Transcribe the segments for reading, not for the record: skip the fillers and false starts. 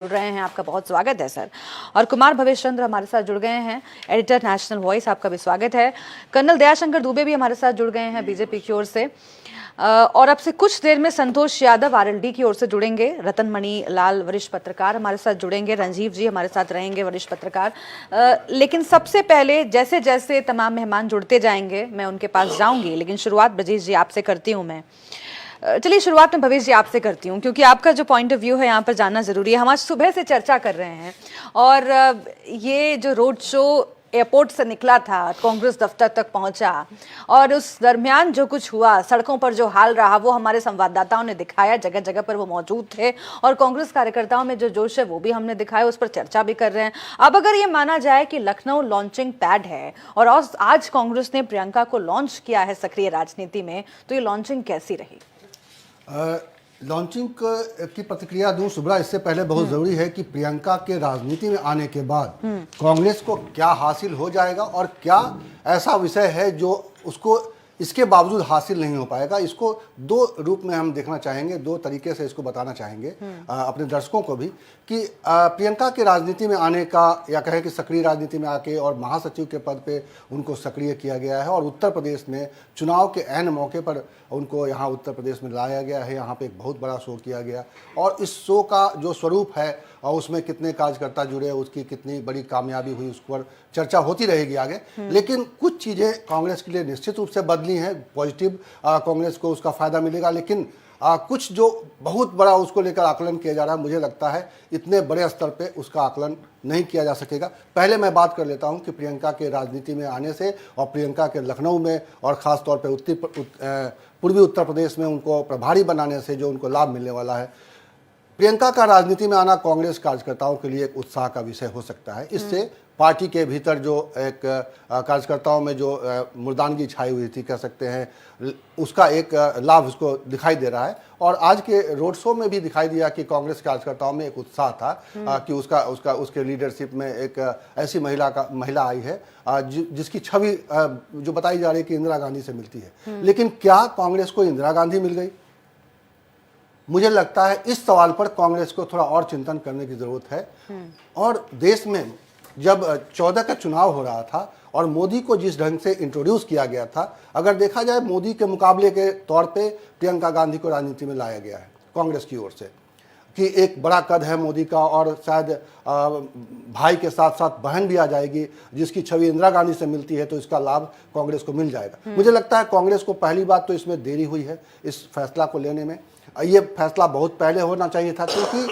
जुड़ रहे हैं, आपका बहुत स्वागत है सर। और कुमार भवेश चंद्र हमारे साथ जुड़ गए हैं, एडिटर नेशनल वॉइस, आपका भी स्वागत है। कर्नल दयाशंकर दुबे भी हमारे साथ जुड़ गए हैं बीजेपी की ओर से। और अब से कुछ देर में संतोष यादव आरएलडी की ओर से जुड़ेंगे, रतन मणि लाल वरिष्ठ पत्रकार हमारे साथ जुड़ेंगे, रंजीव जी हमारे साथ रहेंगे वरिष्ठ पत्रकार। लेकिन सबसे पहले जैसे जैसे तमाम मेहमान जुड़ते जाएंगे मैं उनके पास जाऊंगी, लेकिन शुरुआत ब्रजेश जी आपसे करती हूँ मैं। चलिए शुरुआत में भवेश जी आपसे करती हूँ, क्योंकि आपका जो पॉइंट ऑफ व्यू है यहाँ पर जानना जरूरी है। हम आज सुबह से चर्चा कर रहे हैं और ये जो रोड शो एयरपोर्ट से निकला था, कांग्रेस दफ्तर तक पहुंचा और उस दरमियान जो कुछ हुआ, सड़कों पर जो हाल रहा, वो हमारे संवाददाताओं ने दिखाया, जगह जगह पर वो मौजूद थे और कांग्रेस कार्यकर्ताओं में जो जोश है वो भी हमने दिखाया, उस पर चर्चा भी कर रहे हैं। अब अगर ये माना जाए कि लखनऊ लॉन्चिंग पैड है और आज कांग्रेस ने प्रियंका को लॉन्च किया है सक्रिय राजनीति में, तो ये लॉन्चिंग कैसी रही? लॉन्चिंग की प्रतिक्रिया दूं सुब्रा, इससे पहले बहुत ज़रूरी है कि प्रियंका के राजनीति में आने के बाद कांग्रेस को क्या हासिल हो जाएगा और क्या ऐसा विषय है जो उसको इसके बावजूद हासिल नहीं हो पाएगा। इसको दो रूप में हम देखना चाहेंगे, दो तरीके से इसको बताना चाहेंगे अपने दर्शकों को भी कि प्रियंका के राजनीति में आने का, या कहें कि सक्रिय राजनीति में आके और महासचिव के पद पे उनको सक्रिय किया गया है और उत्तर प्रदेश में चुनाव के ऐन मौके पर उनको यहाँ उत्तर प्रदेश में लाया गया है। यहाँ पे एक बहुत बड़ा शो किया गया और इस शो का जो स्वरूप है और उसमें कितने कार्यकर्ता जुड़े, उसकी कितनी बड़ी कामयाबी हुई, उस पर चर्चा होती रहेगी आगे। लेकिन कुछ चीज़ें कांग्रेस के लिए निश्चित रूप से बदली हैं, पॉजिटिव कांग्रेस को उसका फ़ायदा मिलेगा। लेकिन कुछ जो बहुत बड़ा उसको लेकर आकलन किया जा रहा है, मुझे लगता है इतने बड़े स्तर पे उसका आकलन नहीं किया जा सकेगा। पहले मैं बात कर लेता हूं कि प्रियंका के राजनीति में आने से और प्रियंका के लखनऊ में और ख़ास तौर पे पूर्वी उत्तर प्रदेश में उनको प्रभारी बनाने से जो उनको लाभ मिलने वाला है। प्रियंका का राजनीति में आना कांग्रेस कार्यकर्ताओं के लिए एक उत्साह का विषय हो सकता है। इससे पार्टी के भीतर जो एक कार्यकर्ताओं में जो मुर्दानगी छाई हुई थी, कह सकते हैं, उसका एक लाभ उसको दिखाई दे रहा है। और आज के रोड शो में भी दिखाई दिया कि कांग्रेस कार्यकर्ताओं में एक उत्साह था कि उसके लीडरशिप में एक ऐसी महिला आई है जिसकी छवि जो बताई जा रही है कि इंदिरा गांधी से मिलती है। लेकिन क्या कांग्रेस को इंदिरा गांधी मिल गई? मुझे लगता है इस सवाल पर कांग्रेस को थोड़ा और चिंतन करने की जरूरत है। और देश में जब 14 का चुनाव हो रहा था और मोदी को जिस ढंग से इंट्रोड्यूस किया गया था, अगर देखा जाए मोदी के मुकाबले के तौर पे प्रियंका गांधी को राजनीति में लाया गया है कांग्रेस की ओर से कि एक बड़ा कद है मोदी का और शायद भाई के साथ साथ बहन भी आ जाएगी, जिसकी छवि इंदिरा गांधी से मिलती है, तो इसका लाभ कांग्रेस को मिल जाएगा। मुझे लगता है कांग्रेस को पहली बात तो इसमें देरी हुई है इस फैसला को लेने में। ये फैसला बहुत पहले होना चाहिए था, क्योंकि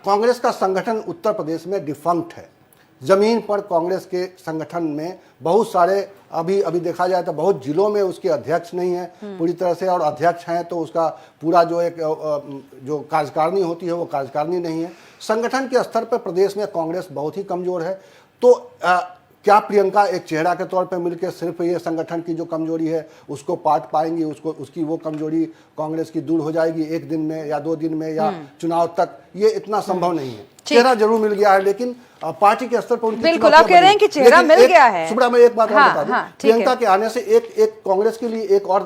कांग्रेस का संगठन उत्तर प्रदेश में डिफंक्ट है। जमीन पर कांग्रेस के संगठन में बहुत सारे अभी देखा जाए तो बहुत जिलों में उसके अध्यक्ष नहीं है पूरी तरह से, और अध्यक्ष हैं तो उसका पूरा जो एक जो कार्यकारिणी होती है वो कार्यकारिणी नहीं है। संगठन के स्तर पर प्रदेश में कांग्रेस बहुत ही कमजोर है। तो क्या प्रियंका एक चेहरा के तौर पर मिलकर सिर्फ ये संगठन की जो कमजोरी है उसको पाट पाएंगी, उसकी वो कमजोरी कांग्रेस की दूर हो जाएगी एक दिन में या 2 दिन में या चुनाव तक? ये इतना संभव नहीं है। चेहरा जरूर मिल गया है, लेकिन पार्टी के स्तर पर उनकी बिल्कुल आप कह रहे हैं कि चेहरा मिल गया है। सुब्रा, मैं एक बात और बता दूं, प्रियंका के आने से एक कांग्रेस के लिए एक और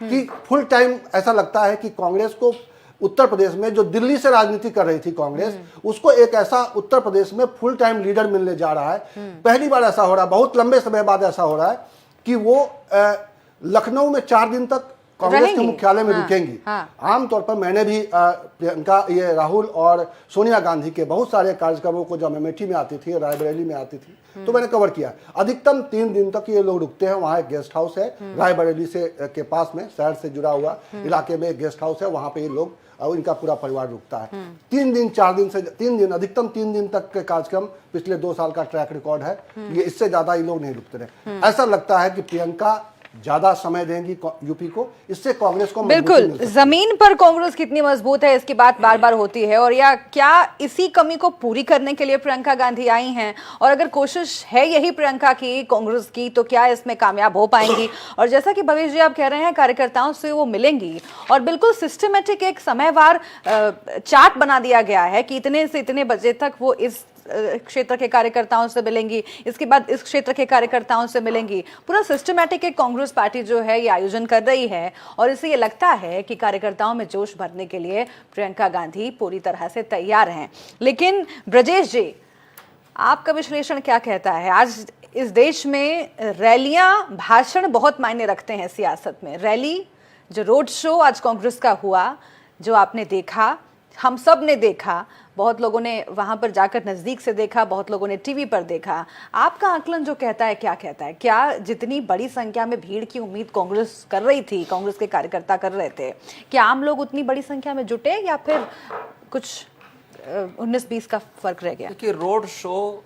कि फुल टाइम ऐसा लगता है कि कांग्रेस को उत्तर प्रदेश में जो दिल्ली से राजनीति कर रही थी कांग्रेस, उसको एक ऐसा उत्तर प्रदेश में फुल टाइम लीडर मिलने जा रहा है। पहली बार ऐसा हो रहा है, बहुत लंबे समय बाद ऐसा हो रहा है कि वो लखनऊ में 4 दिन तक कांग्रेस के मुख्यालय में रुकेंगी। आमतौर पर मैंने भी प्रियंका, ये राहुल और सोनिया गांधी के बहुत सारे कार्यक्रमों को, जब अमेठी में आती थी, रायबरेली में आती थी, तो मैंने कवर किया। अधिकतम 3 दिन तक ये लोग रुकते हैं। वहाँ एक गेस्ट हाउस है रायबरेली से के पास में, शहर से जुड़ा हुआ इलाके में एक गेस्ट हाउस है, वहाँ पे ये लोग और इनका पूरा परिवार रुकता है। 3 दिन 4 दिन से 3 दिन, अधिकतम 3 दिन तक के कार्यक्रम पिछले 2 साल का ट्रैक रिकॉर्ड है। ये इससे ज्यादा ये लोग नहीं रुकते रहे। ऐसा लगता है कि प्रियंका ज्यादा समय देंगी यूपी को, इससे कांग्रेस को बिल्कुल जमीन पर कांग्रेस कितनी मजबूत है इसकी बात बार बार होती है, और या क्या इसी कमी को पूरी करने के लिए प्रियंका गांधी आई हैं? और अगर कोशिश है यही प्रियंका की, कांग्रेस की, तो क्या इसमें कामयाब हो पाएंगी? और जैसा कि भवेश जी आप कह रहे हैं, कार्यकर्ताओं से वो मिलेंगी और बिल्कुल सिस्टमेटिक एक समयवार चार्ट बना दिया गया है कि इतने से इतने बजे तक वो इस क्षेत्र के कार्यकर्ताओं से मिलेंगी, इसके बाद इस क्षेत्र के कार्यकर्ताओं से मिलेंगी। पूरा सिस्टमैटिक एक कांग्रेस पार्टी जो है ये आयोजन कर रही है और इससे ये लगता है कि कार्यकर्ताओं में जोश भरने के लिए प्रियंका गांधी पूरी तरह से तैयार हैं। लेकिन ब्रजेश जी, आपका विश्लेषण क्या कहता है? आज इस देश में रैलियां, भाषण बहुत मायने रखते हैं सियासत में। रैली, जो रोड शो आज कांग्रेस का हुआ, जो आपने देखा, हम सब ने देखा, बहुत लोगों ने वहां पर जाकर नजदीक से देखा, बहुत लोगों ने टीवी पर देखा। आपका आकलन जो कहता है, क्या कहता है? क्या जितनी बड़ी संख्या में भीड़ की उम्मीद कांग्रेस कर रही थी, कांग्रेस के कार्यकर्ता कर रहे थे, क्या आम लोग उतनी बड़ी संख्या में जुटे या फिर कुछ 19-20 का फर्क रह गया? देखिए, रोड शो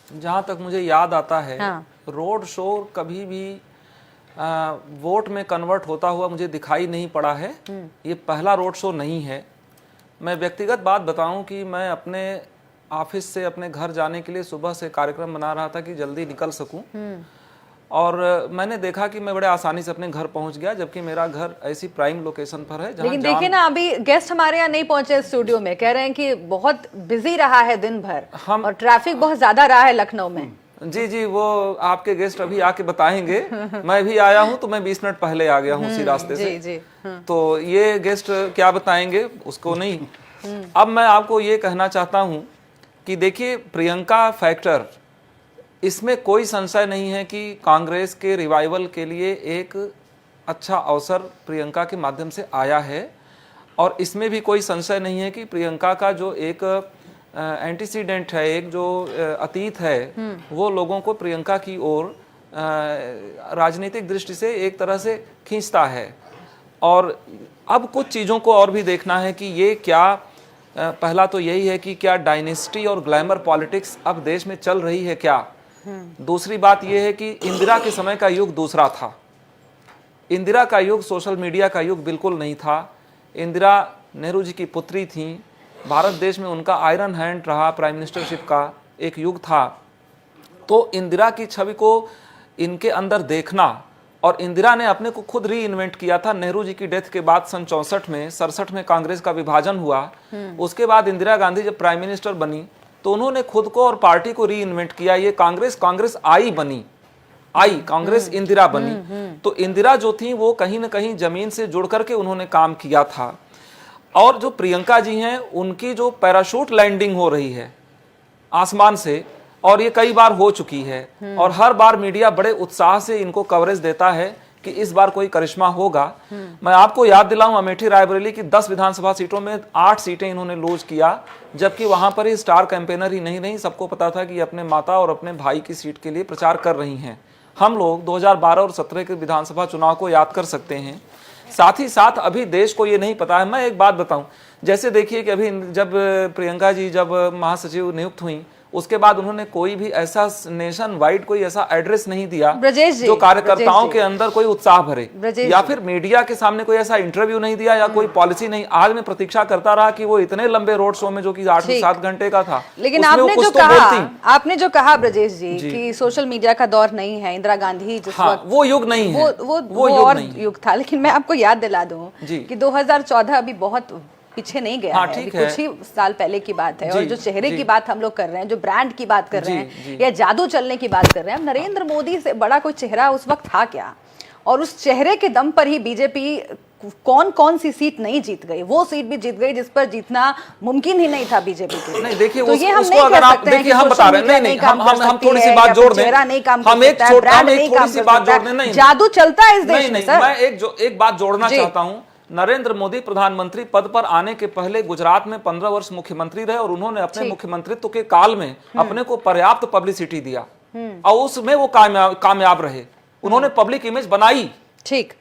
जहाँ तक मुझे याद आता है, हाँ। रोड शो कभी भी वोट में कन्वर्ट होता हुआ मुझे दिखाई नहीं पड़ा है। ये पहला रोड शो नहीं है। मैं व्यक्तिगत बात बताऊं कि मैं अपने ऑफिस से अपने घर जाने के लिए सुबह से कार्यक्रम बना रहा था कि जल्दी निकल सकूं, और मैंने देखा कि मैं बड़े आसानी से अपने घर पहुंच गया, जबकि मेरा घर ऐसी प्राइम लोकेशन पर है जहां लेकिन देखिए ना, अभी गेस्ट हमारे यहाँ नहीं पहुंचे स्टूडियो में, कह रहे हैं कि बहुत बिजी रहा है दिन भर और ट्रैफिक बहुत ज्यादा रहा है लखनऊ में। जी जी, वो आपके गेस्ट अभी आके बताएंगे। मैं भी आया हूं तो मैं 20 मिनट पहले आ गया हूं उसी रास्ते से। जी। तो ये गेस्ट क्या बताएंगे उसको नहीं। अब मैं आपको ये कहना चाहता हूं कि देखिए, प्रियंका फैक्टर, इसमें कोई संशय नहीं है कि कांग्रेस के रिवाइवल के लिए एक अच्छा अवसर प्रियंका के माध्यम से आया है, और इसमें भी कोई संशय नहीं है कि प्रियंका का जो एक एंटीसीडेंट है, एक जो अतीत है, वो लोगों को प्रियंका की ओर राजनीतिक दृष्टि से एक तरह से खींचता है। और अब कुछ चीज़ों को और भी देखना है कि ये क्या, पहला तो यही है कि क्या डायनेस्टी और ग्लैमर पॉलिटिक्स अब देश में चल रही है क्या। दूसरी बात यह है कि इंदिरा के समय का युग दूसरा था। इंदिरा का युग सोशल मीडिया का युग बिल्कुल नहीं था। इंदिरा नेहरू जी की पुत्री थी, भारत देश में उनका आयरन हैंड रहा, प्राइम मिनिस्टरशिप का एक युग था। तो इंदिरा की छवि को इनके अंदर देखना, और इंदिरा ने अपने को खुद री इन्वेंट किया था। नेहरू जी की डेथ के बाद सन 64 में, 67 में कांग्रेस का विभाजन हुआ। उसके बाद इंदिरा गांधी जब प्राइम मिनिस्टर बनी तो उन्होंने खुद को और पार्टी को री इन्वेंट किया। ये कांग्रेस आई बनी, कांग्रेस इंदिरा बनी। तो इंदिरा जो थी वो कहीं ना कहीं जमीन से जुड़ करके उन्होंने काम किया था। और जो प्रियंका जी हैं, उनकी जो पैराशूट लैंडिंग हो रही है आसमान से, और ये कई बार हो चुकी है, और हर बार मीडिया बड़े उत्साह से इनको कवरेज देता है कि इस बार कोई करिश्मा होगा। मैं आपको याद दिलाऊं, अमेठी रायबरेली की 10 विधानसभा सीटों में 8 सीटें इन्होंने लूज किया, जबकि वहां पर ही स्टार कैंपेनर ही नहीं, सबको पता था कि अपने माता और अपने भाई की सीट के लिए प्रचार कर रही हैं। हम लोग 2012 और 17 के विधानसभा चुनाव को याद कर सकते हैं। साथ ही साथ अभी देश को ये नहीं पता है। मैं एक बात बताऊं, जैसे देखिए कि अभी जब प्रियंका जी जब महासचिव नियुक्त हुई, उसके बाद उन्होंने कोई भी ऐसा नेशन वाइड कोई ऐसा एड्रेस नहीं दिया जो कार्यकर्ताओं के अंदर कोई उत्साह भरे, या फिर मीडिया के सामने कोई ऐसा इंटरव्यू नहीं दिया, या कोई पॉलिसी नहीं। आज मैं प्रतीक्षा करता रहा कि वो इतने लंबे रोड शो में, जो कि 8 से 7 घंटे का था, लेकिन आपने जो कहा ब्रजेश जी कि सोशल मीडिया का दौर नहीं है, इंदिरा गांधी जिस वक्त, वो युग नहीं है, वो और युग था। लेकिन मैं आपको याद दिला दूं कि 2014 अभी बहुत पीछे नहीं गया है, कुछ ही साल पहले की बात है। और जो चेहरे की बात हम लोग कर रहे हैं, जो ब्रांड की बात कर रहे हैं, या जादू चलने की बात कर रहे हैं, नरेंद्र मोदी से बड़ा कोई चेहरा उस वक्त था क्या? और उस चेहरे के दम पर ही बीजेपी कौन सी सीट नहीं जीत गई, वो सीट भी जीत गई जिस पर जीतना मुमकिन ही नहीं था बीजेपी के। नहीं, देखिए तो ये हम उसको अगर आप देखिए, हम बता रहे हैं, नहीं, हम थोड़ी सी बात जोड़ दें, हम एक थोड़ी सी बात जोड़ दें। नहीं, जादू चलता है इस देश में सर। मैं एक बात जोड़ना चाहता हूँ। नरेंद्र मोदी प्रधानमंत्री पद पर आने के पहले गुजरात में 15 वर्ष मुख्यमंत्री रहे, और उन्होंने अपने मुख्यमंत्रित्व के काल में अपने को पर्याप्त पब्लिसिटी दिया, और उसमें वो कामयाब रहे। उन्होंने पब्लिक इमेज बनाई। ठीक,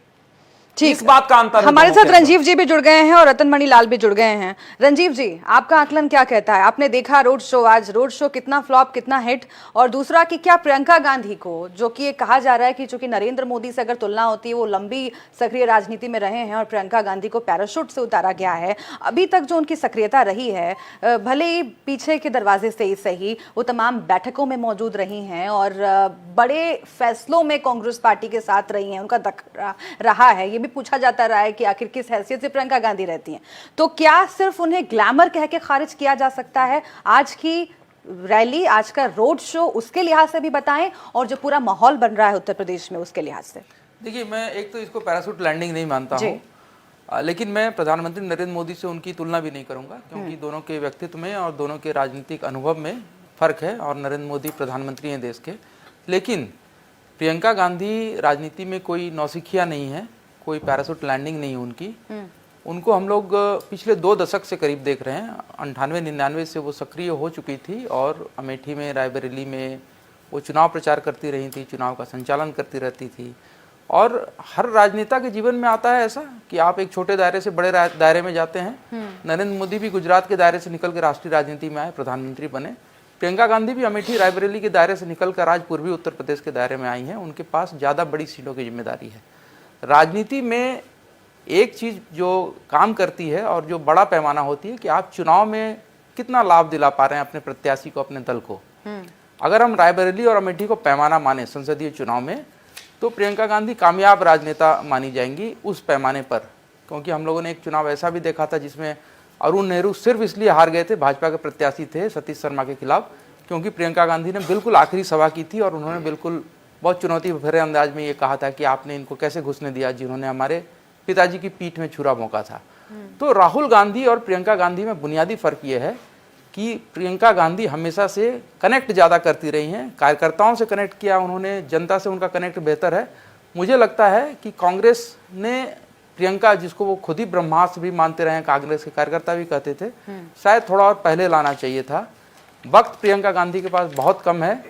इस बात का अंतर। हमारे साथ रंजीव जी भी जुड़ गए हैं और रतन मणि लाल भी जुड़ गए हैं। रंजीव जी, आपका आकलन क्या कहता है? आपने देखा रोड शो, आज रोड शो कितना फ्लॉप, कितना हिट? और दूसरा कि क्या प्रियंका गांधी को, जो कि ये कहा जा रहा है कि चूंकि नरेंद्र मोदी से अगर तुलना होती है, वो लंबी सक्रिय राजनीति में रहे हैं और प्रियंका गांधी को पैराशूट से उतारा गया है, अभी तक जो उनकी सक्रियता रही है, भले ही पीछे के दरवाजे से ही सही, वो तमाम बैठकों में मौजूद रही हैं और बड़े फैसलों में कांग्रेस पार्टी के साथ रही हैं, उनका दखल रहा है। ये भी पूछा जाता रहा है कि आखिर किस हैसियत से प्रियंका गांधी रहती हैं। तो क्या सिर्फ उन्हें ग्लैमर कह के खारिज किया जा सकता है? आज की रैली, आज का रोड शो, उसके लिहाज से भी बताएं और जो पूरा माहौल बन रहा है उत्तर प्रदेश में उसके लिहाज से। देखिए, मैं एक तो इसको पैराशूट लैंडिंग नहीं मानता जी। हूँ, लेकिन मैं प्रधानमंत्री नरेंद्र मोदी से उनकी तुलना भी नहीं करूंगा, क्योंकि दोनों के व्यक्तित्व में और दोनों के राजनीतिक अनुभव में फ़र्क है, और नरेंद्र मोदी प्रधानमंत्री हैं देश के। लेकिन प्रियंका गांधी राजनीति में कोई नौसिखिया नहीं है, कोई पैराशूट लैंडिंग नहीं है उनकी। उनको हम लोग पिछले 2 दशक से करीब देख रहे हैं। 98-99 से वो सक्रिय हो चुकी थी, और अमेठी में, रायबरेली में वो चुनाव प्रचार करती रही थी, चुनाव का संचालन करती रहती थी। और हर राजनेता के जीवन में आता है ऐसा कि आप एक छोटे दायरे से बड़े दायरे में जाते हैं। नरेंद्र मोदी भी गुजरात के दायरे से निकल कर राष्ट्रीय राजनीति में आए, प्रधानमंत्री बने। प्रियंका गांधी भी अमेठी रायबरेली के दायरे से निकलकर आज पूर्वी उत्तर प्रदेश के दायरे में आई हैं। उनके पास ज़्यादा बड़ी सीटों की जिम्मेदारी है। राजनीति में एक चीज़ जो काम करती है और जो बड़ा पैमाना होती है कि आप चुनाव में कितना लाभ दिला पा रहे हैं अपने प्रत्याशी को, अपने दल को। अगर हम रायबरेली और अमेठी को पैमाना माने संसदीय चुनाव में, तो प्रियंका गांधी कामयाब राजनेता मानी जाएंगी उस पैमाने पर। क्योंकि हम लोगों ने एक चुनाव ऐसा भी देखा था जिसमें अरुण नेहरू सिर्फ इसलिए हार गए थे, भाजपा के प्रत्याशी थे सतीश शर्मा के खिलाफ, क्योंकि प्रियंका गांधी ने बिल्कुल आखिरी सभा की थी और उन्होंने बिल्कुल बहुत चुनौती भरे अंदाज में ये कहा था कि आपने इनको कैसे घुसने दिया जिन्होंने हमारे पिताजी की पीठ में छुरा भोंका था। तो राहुल गांधी और प्रियंका गांधी में बुनियादी फर्क ये है कि प्रियंका गांधी हमेशा से कनेक्ट ज़्यादा करती रही हैं, कार्यकर्ताओं से कनेक्ट किया उन्होंने, जनता से उनका कनेक्ट बेहतर है। मुझे लगता है कि कांग्रेस ने प्रियंका, जिसको वो खुद ही ब्रह्मास्त्र भी मानते रहे, कांग्रेस के कार्यकर्ता भी कहते थे, शायद थोड़ा और पहले लाना चाहिए था। वक्त प्रियंका गांधी के पास बहुत कम है,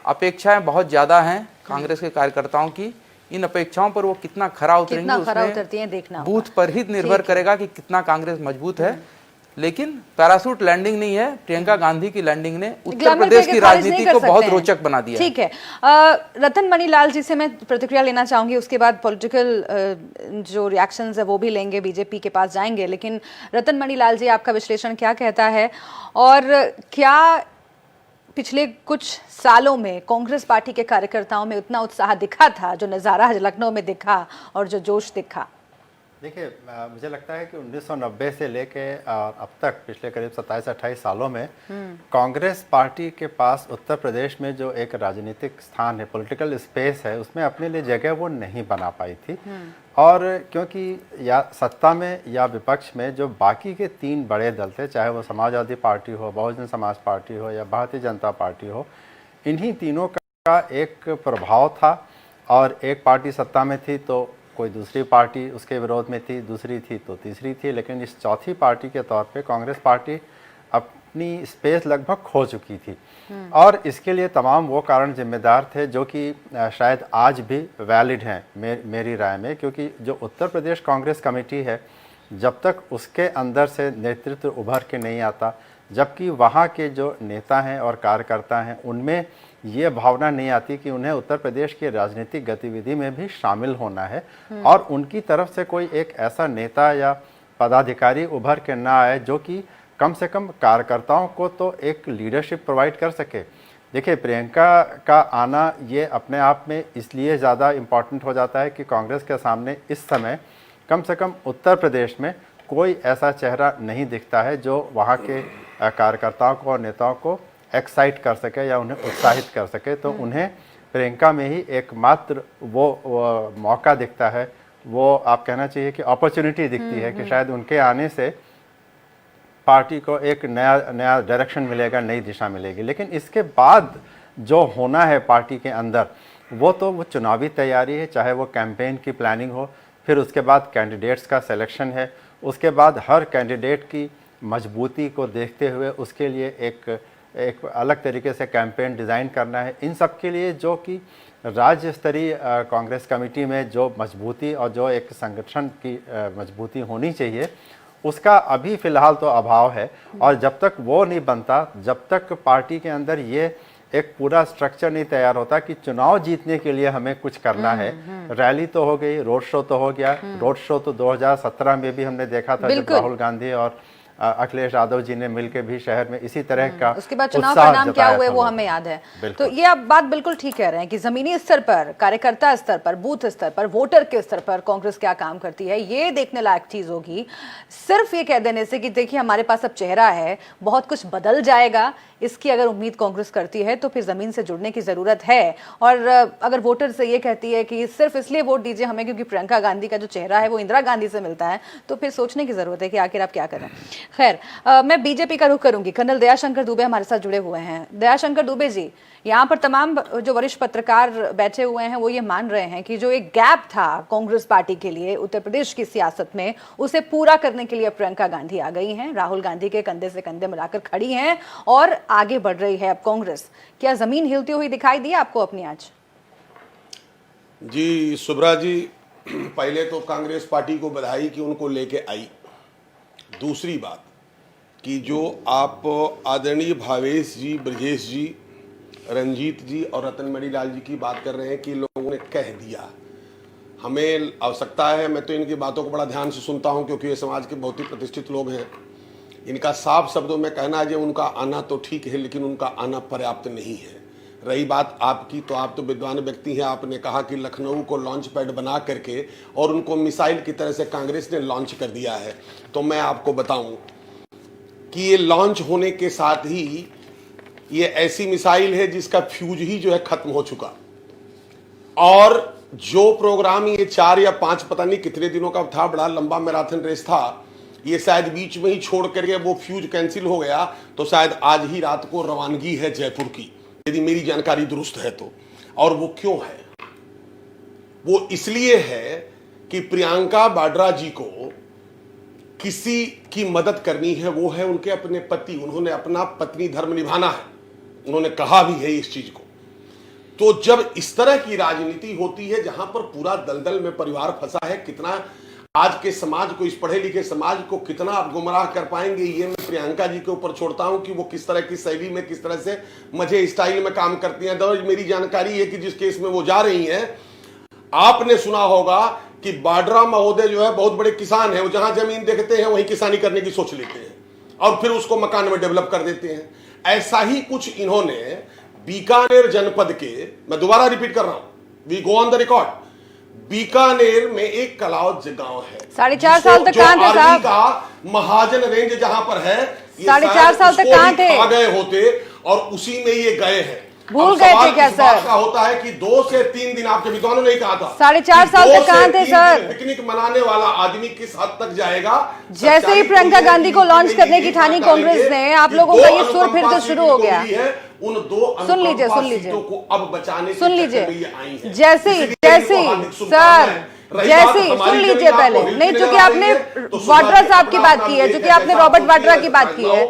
अपेक्षाएं बहुत ज़्यादा हैं कांग्रेस के कार्यकर्ताओं की। इन अपेक्षाओं पर वो कितना खरा उतरेंगे, उतरती हैं देखना बूथ पर ही निर्भर करेगा कि कितना कांग्रेस मजबूत है। लेकिन पैराशूट लैंडिंग नहीं है, प्रियंका गांधी की लैंडिंग ने उत्तर प्रदेश की राजनीति को बहुत रोचक बना दिया। ठीक है, रतन मनी लाल जी से मैं प्रतिक्रिया लेना चाहूंगी, उसके बाद पॉलिटिकल जो रिएक्शंस है वो भी लेंगे, बीजेपी के पास जाएंगे। लेकिन रतन मनी लाल जी, आपका विश्लेषण क्या कहता है, और क्या पिछले कुछ सालों में कांग्रेस पार्टी के कार्यकर्ताओं में उतना उत्साह दिखा था जो नज़ारा लखनऊ में दिखा और जो जोश दिखा? देखिए, मुझे लगता है कि 1990 से लेके अब तक पिछले करीब 27-28 सालों में कांग्रेस पार्टी के पास उत्तर प्रदेश में जो एक राजनीतिक स्थान है, पॉलिटिकल स्पेस है, उसमें अपने लिए जगह वो नहीं बना पाई थी। और क्योंकि या सत्ता में या विपक्ष में जो बाकी के 3 बड़े दल थे, चाहे वो समाजवादी पार्टी हो, बहुजन समाज पार्टी हो या भारतीय जनता पार्टी हो, इन्हीं तीनों का एक प्रभाव था। और एक पार्टी सत्ता में थी तो कोई दूसरी पार्टी उसके विरोध में थी, दूसरी थी तो तीसरी थी, लेकिन इस चौथी पार्टी के तौर पे कांग्रेस पार्टी अपनी स्पेस लगभग खो चुकी थी। और इसके लिए तमाम वो कारण जिम्मेदार थे जो कि शायद आज भी वैलिड हैं मेरी राय में। क्योंकि जो उत्तर प्रदेश कांग्रेस कमेटी है, जब तक उसके अंदर से नेतृत्व उभर के नहीं आता, जबकि वहाँ के जो नेता हैं और कार्यकर्ता हैं उनमें ये भावना नहीं आती कि उन्हें उत्तर प्रदेश की राजनीतिक गतिविधि में भी शामिल होना है, और उनकी तरफ से कोई एक ऐसा नेता या पदाधिकारी उभर के ना आए जो कि कम से कम कार्यकर्ताओं को तो एक लीडरशिप प्रोवाइड कर सके। देखिए, प्रियंका का आना ये अपने आप में इसलिए ज़्यादा इम्पॉर्टेंट हो जाता है कि कांग्रेस के सामने इस समय कम से कम उत्तर प्रदेश में कोई ऐसा चेहरा नहीं दिखता है जो वहाँ के कार्यकर्ताओं को और नेताओं को एक्साइट कर सके या उन्हें उत्साहित कर सके। तो उन्हें प्रियंका में ही एकमात्र वो मौका दिखता है, वो आप कहना चाहिए कि अपॉर्चुनिटी दिखती है कि शायद उनके आने से पार्टी को एक नया डायरेक्शन मिलेगा, नई दिशा मिलेगी। लेकिन इसके बाद जो होना है पार्टी के अंदर, वो चुनावी तैयारी है, चाहे वो कैंपेन की प्लानिंग हो, फिर उसके बाद कैंडिडेट्स का सिलेक्शन है, उसके बाद हर कैंडिडेट की मजबूती को देखते हुए उसके लिए एक अलग तरीके से कैंपेन डिज़ाइन करना है। इन सब के लिए जो कि राज्य स्तरीय कांग्रेस कमेटी में जो मजबूती और जो एक संगठन की मजबूती होनी चाहिए, उसका अभी फ़िलहाल तो अभाव है। और जब तक वो नहीं बनता, जब तक पार्टी के अंदर ये एक पूरा स्ट्रक्चर नहीं तैयार होता कि चुनाव जीतने के लिए हमें कुछ करना है। रैली तो हो गई, रोड शो तो हो गया। रोड शो तो 2017 में भी हमने देखा था, जब राहुल गांधी और अखिलेश यादव जी ने मिलकर भी शहर में इसी तरह का उसके बाद चुनाव उत्साह परिणाम क्या जताया हुए था वो लोगों हमें को। याद है। बिल्कुल। तो ये आप बात बिल्कुल ठीक कह रहे हैं कि जमीनी स्तर पर, कार्यकर्ता स्तर पर, बूथ स्तर पर, वोटर के स्तर पर कांग्रेस क्या काम करती है, ये देखने लायक चीज होगी। सिर्फ ये कह देने से कि देखिए हमारे पास अब चेहरा है, बहुत कुछ बदल जाएगा, इसकी अगर उम्मीद कांग्रेस करती है तो फिर जमीन से जुड़ने की जरूरत है। और अगर वोटर से ये कहती है कि सिर्फ इसलिए वोट दीजिए हमें क्योंकि प्रियंका गांधी का जो चेहरा है वो इंदिरा गांधी से मिलता है, तो फिर सोचने की जरूरत है कि आखिर आप क्या करें। खैर, मैं बीजेपी का रुख करूंगी। कर्नल दयाशंकर दुबे हमारे साथ जुड़े हुए हैं। दयाशंकर दुबे जी, यहाँ पर तमाम जो वरिष्ठ पत्रकार बैठे हुए हैं वो ये मान रहे हैं कि जो एक गैप था कांग्रेस पार्टी के लिए उत्तर प्रदेश की सियासत में, उसे पूरा करने के लिए प्रियंका गांधी आ गई हैं, राहुल गांधी के कंधे से कंधे मिलाकर खड़ी हैं और आगे बढ़ रही है अब कांग्रेस। क्या जमीन हिलती हुई दिखाई दी आपको अपनी आज? जी सुब्रा जी, पहले तो कांग्रेस पार्टी को बधाई कि उनको लेके आई। दूसरी बात कि जो आप आदरणीय भावेश जी, ब्रजेश जी, रंजीत जी और रतन मणिलाल जी की बात कर रहे हैं कि लोगों ने कह दिया, हमें आवश्यकता है। मैं तो इनकी बातों को बड़ा ध्यान से सुनता हूं क्योंकि ये समाज के बहुत ही प्रतिष्ठित लोग हैं। इनका साफ शब्दों में कहना है कि उनका आना तो ठीक है लेकिन उनका आना पर्याप्त नहीं है। रही बात आपकी, तो आप तो विद्वान व्यक्ति हैं। आपने कहा कि लखनऊ को लॉन्च पैड बना करके और उनको मिसाइल की तरह से कांग्रेस ने लॉन्च कर दिया है। तो मैं आपको बताऊं कि ये लॉन्च होने के साथ ही ये ऐसी मिसाइल है जिसका फ्यूज ही जो है खत्म हो चुका, और जो प्रोग्राम ये 4 या 5 पता नहीं कितने दिनों का था, बड़ा लंबा मैराथन रेस था, ये शायद बीच में ही छोड़ करके वो फ्यूज कैंसिल हो गया। तो शायद आज ही रात को रवानगी है जयपुर की, यदि मेरी जानकारी दुरुस्त है तो। और वो क्यों है? वो इसलिए है कि प्रियंका वाड्रा जी को किसी की मदद करनी है, वो है उनके अपने पति। उन्होंने अपना पत्नी धर्म निभाना है, उन्होंने कहा भी है इस चीज को। तो जब इस तरह की राजनीति होती है जहां पर पूरा दलदल में परिवार फंसा है, कितना आज के समाज को, इस पढ़े लिखे समाज को कितना आप गुमराह कर पाएंगे, ये मैं प्रियंका जी के ऊपर छोड़ता हूं कि वो किस तरह की शैली में, किस तरह से मजे स्टाइल में काम करती हैं। तो मेरी जानकारी है कि जिस केस में वो जा रही हैं, आपने सुना होगा कि वाड्रा महोदय जो है बहुत बड़े किसान हैं। वो जहां जमीन देखते हैं वहीं किसानी करने की सोच लेते हैं और फिर उसको मकान में डेवलप कर देते हैं। ऐसा ही कुछ इन्होंने बीकानेर जनपद के, मैं दोबारा रिपीट कर रहा हूं, we go on the record, Bikaner में एक कलाउज गांव है, 4.5 साल तक कहां थे साहब? का महाजन रेंज जहां पर है, 4.5 साल तक कहां थे? आ गए होते और उसी में ये गए हैं। भूल अब गए सवाल थे क्या इस बात सर? का होता है कि 2 से 3 दिन, आपके विद्वानों ने कहा था 4.5 साल तक कहां थे सर? पिकनिक मनाने वाला आदमी किस हद तक जाएगा? जैसे ही प्रियंका गांधी को लॉन्च करने की ठानी कांग्रेस ने, आप लोगों का ये सुर फिर से शुरू हो गया। उन 2 सुन लीजिए, सुन अनुकंपा लीजिए, सीटों को अब बचाने के सुन चक्कर लीजिए, में ये आई हैं। जैसे इसलिए जैसे इनको हार्दिक शुभकामनाएं। सर, रही जैसे बात हमारी सुन जमीन लीजिए आपको पहले, हिलती नहीं चूंकि नजर आ आपने रही है, तो वाड्रा सुब्रा साहब की अपना बात की है, एक चूंकि ऐसा आपने रॉबर्ट होती वाड्रा है की बात की है,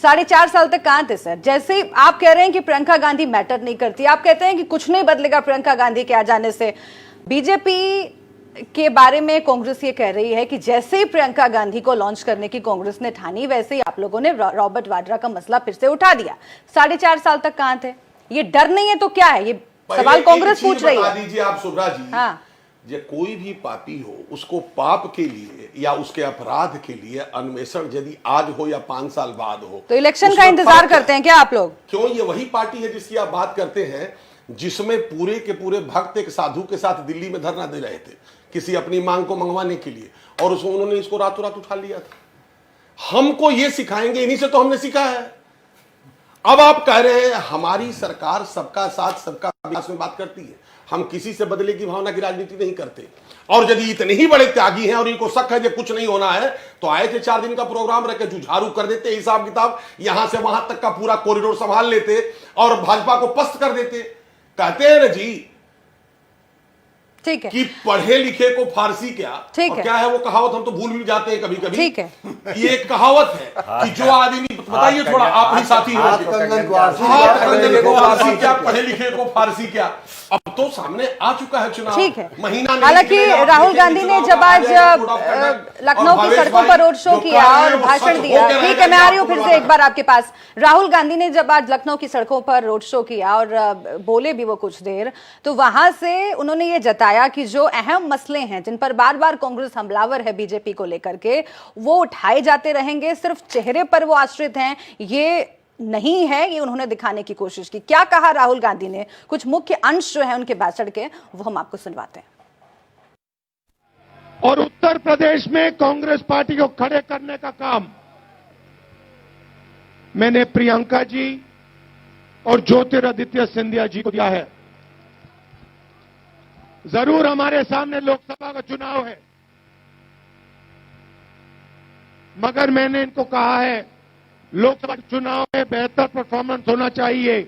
4.5 साल तक कहां थे सर? जैसे ही आप कह रहे हैं कि प्रियंका गांधी मैटर नहीं करती, आप कहते हैं कि कुछ नहीं बदलेगा प्रियंका गांधी के आ जाने से। बीजेपी के बारे में कांग्रेस ये कह रही है कि जैसे ही प्रियंका गांधी को लॉन्च करने की कांग्रेस ने ठानी, वैसे ही आप लोगों ने रॉबर्ट वाड्रा का मसला फिर से उठा दिया। 4.5 साल तक कहां थे? ये डर नहीं है तो क्या है? ये सवाल कांग्रेस पूछ रही बता है। दीजिए आप सुब्रा जी, हाँ। जे कोई भी पापी हो उसको पाप के लिए या उसके अपराध के लिए अन्वेषण यदि आज हो या 5 साल बाद हो, तो इलेक्शन का उसमें इंतजार फर्क करते हैं क्या आप लोग? क्यों? ये वही पार्टी है जिसकी आप बात करते हैं, जिसमें पूरे के पूरे भक्त एक साधु के साथ दिल्ली में धरना दे रहे थे किसी अपनी मांग को मंगवाने के लिए, और उसको उन्होंने इसको रातों रात उठा लिया था। हमको ये सिखाएंगे, इन्हीं से तो हमने सीखा है। अब आप कह रहे हैं हमारी सरकार सबका साथ सबका विकास में बात करती है, हम किसी से बदले की भावना की राजनीति नहीं करते। और यदि इतने ही बड़े त्यागी हैं और इनको शक है कि कुछ नहीं होना है, तो आए थे 4 दिन का प्रोग्राम रख के जुझारू कर देते, हिसाब किताब यहां से वहां तक का पूरा कॉरिडोर संभाल लेते और भाजपा को पस्त कर देते। कहते हैं ना जी, ठीक है कि पढ़े लिखे को फारसी क्या, ठीक और है। क्या है वो कहावत, हम तो भूल भी जाते हैं कभी कभी। ठीक है। ये एक कहावत है कि जो आदमी बताइए थोड़ा, आप ही साथी हो। हाथ कंगन को आरसी हाथ कंगन को फारसी क्या, पढ़े लिखे को फारसी क्या, अब तो सामने आ चुका है चुनाव। ठीक है। महीना नहीं हालांकि निकलेगा, आप राहुल देखेंगे गांधी ने चुनाव जब का आज आगे कोड ऑफ कंडक्ट। लखनऊ और की भावेश सड़कों भाई पर रोड शो जो किया कर रहे और हैं वो भाषण सच दिया, होके ठीक है, रहेगा, मैं आ रही हूँ आपको फिर बता से एक दें। बार आपके पास। राहुल गांधी ने जब आज लखनऊ की सड़कों पर रोड शो किया और बोले भी वो कुछ देर, तो वहां से उन्होंने ये जताया कि जो अहम मसले हैं जिन पर बार बार कांग्रेस हमलावर है बीजेपी को लेकर के, वो उठाए जाते रहेंगे। सिर्फ चेहरे पर वो आश्रित हैं ये नहीं है, ये उन्होंने दिखाने की कोशिश की। क्या कहा राहुल गांधी ने, कुछ मुख्य अंश जो है उनके भाषण के, वो हम आपको सुनवाते हैं। और उत्तर प्रदेश में कांग्रेस पार्टी को खड़े करने का काम मैंने प्रियंका जी और ज्योतिरादित्य सिंधिया जी को दिया है। जरूर हमारे सामने लोकसभा का चुनाव है, मगर मैंने इनको कहा है लोकसभा चुनाव में बेहतर परफॉर्मेंस होना चाहिए,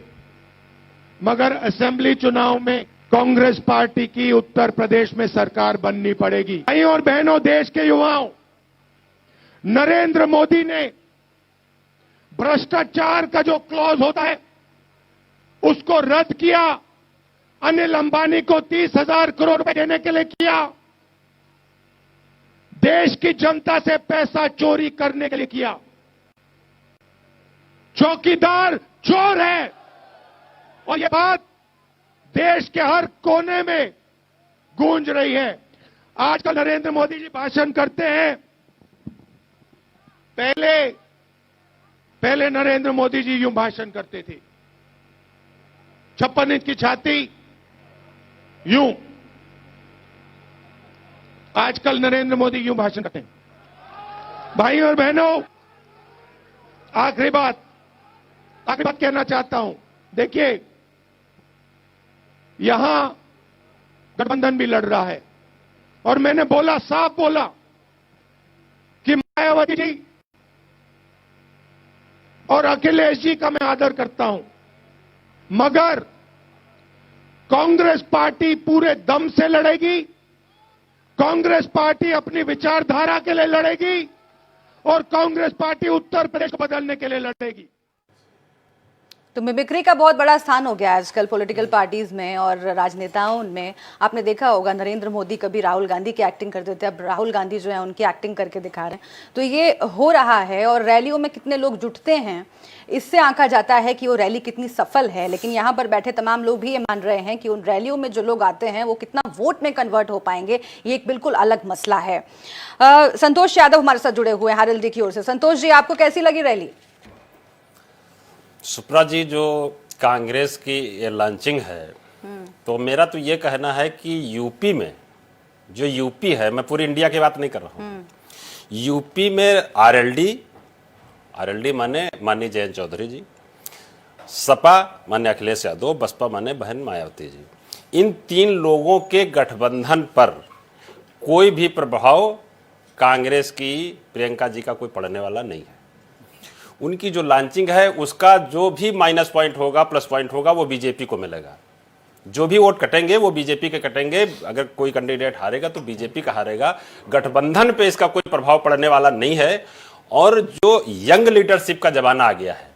मगर असेंबली चुनाव में कांग्रेस पार्टी की उत्तर प्रदेश में सरकार बननी पड़ेगी। भाइयों और बहनों, देश के युवाओं, नरेंद्र मोदी ने भ्रष्टाचार का जो क्लॉज होता है उसको रद्द किया। अनिल अंबानी को 30,000 करोड़ रुपए देने के लिए किया। देश की जनता से पैसा चोरी करने के लिए किया। चौकीदार चोर है, और यह बात देश के हर कोने में गूंज रही है। आजकल नरेंद्र मोदी जी भाषण करते हैं, पहले नरेंद्र मोदी जी यूं भाषण करते थे, 56 इंच की छाती, यूं। आजकल नरेंद्र मोदी यूं भाषण करते हैं। भाइयों और बहनों, आखिरी बात कहना चाहता हूं। देखिए, यहां गठबंधन भी लड़ रहा है, और मैंने बोला, साफ बोला कि मायावती जी और अखिलेश जी का मैं आदर करता हूं, मगर कांग्रेस पार्टी पूरे दम से लड़ेगी। कांग्रेस पार्टी अपनी विचारधारा के लिए लड़ेगी, और कांग्रेस पार्टी उत्तर प्रदेश को बदलने के लिए लड़ेगी। तो मिमिक्री का बहुत बड़ा स्थान हो गया आजकल पॉलिटिकल पार्टीज में और राजनेताओं में। आपने देखा होगा, नरेंद्र मोदी कभी राहुल गांधी की एक्टिंग करते थे, अब राहुल गांधी जो है उनकी एक्टिंग करके दिखा रहे हैं। तो ये हो रहा है, और रैलियों में कितने लोग जुटते हैं इससे आंका जाता है कि वो रैली कितनी सफल है। लेकिन यहाँ पर बैठे तमाम लोग भी ये मान रहे हैं कि उन रैलियों में जो लोग आते हैं वो कितना वोट में कन्वर्ट हो पाएंगे, ये एक बिल्कुल अलग मसला है। संतोष यादव हमारे साथ जुड़े हुए हैं आरएलडी की ओर से। संतोष जी, आपको कैसी लगी रैली? सुप्रा जी, जो कांग्रेस की ये लॉन्चिंग है, तो मेरा तो ये कहना है कि यूपी में, जो यूपी है, मैं पूरी इंडिया की बात नहीं कर रहा हूँ, यूपी में आरएलडी माने माननीय जयंत चौधरी जी, सपा माने अखिलेश यादव, बसपा माने बहन मायावती जी, इन 3 लोगों के गठबंधन पर कोई भी प्रभाव कांग्रेस की प्रियंका जी का कोई पड़ने वाला नहीं है। उनकी जो लॉन्चिंग है उसका जो भी माइनस पॉइंट होगा, प्लस पॉइंट होगा, वो बीजेपी को मिलेगा। जो भी वोट कटेंगे वो बीजेपी के कटेंगे। अगर कोई कैंडिडेट हारेगा तो बीजेपी का हारेगा। गठबंधन पे इसका कोई प्रभाव पड़ने वाला नहीं है। और जो यंग लीडरशिप का जमाना आ गया है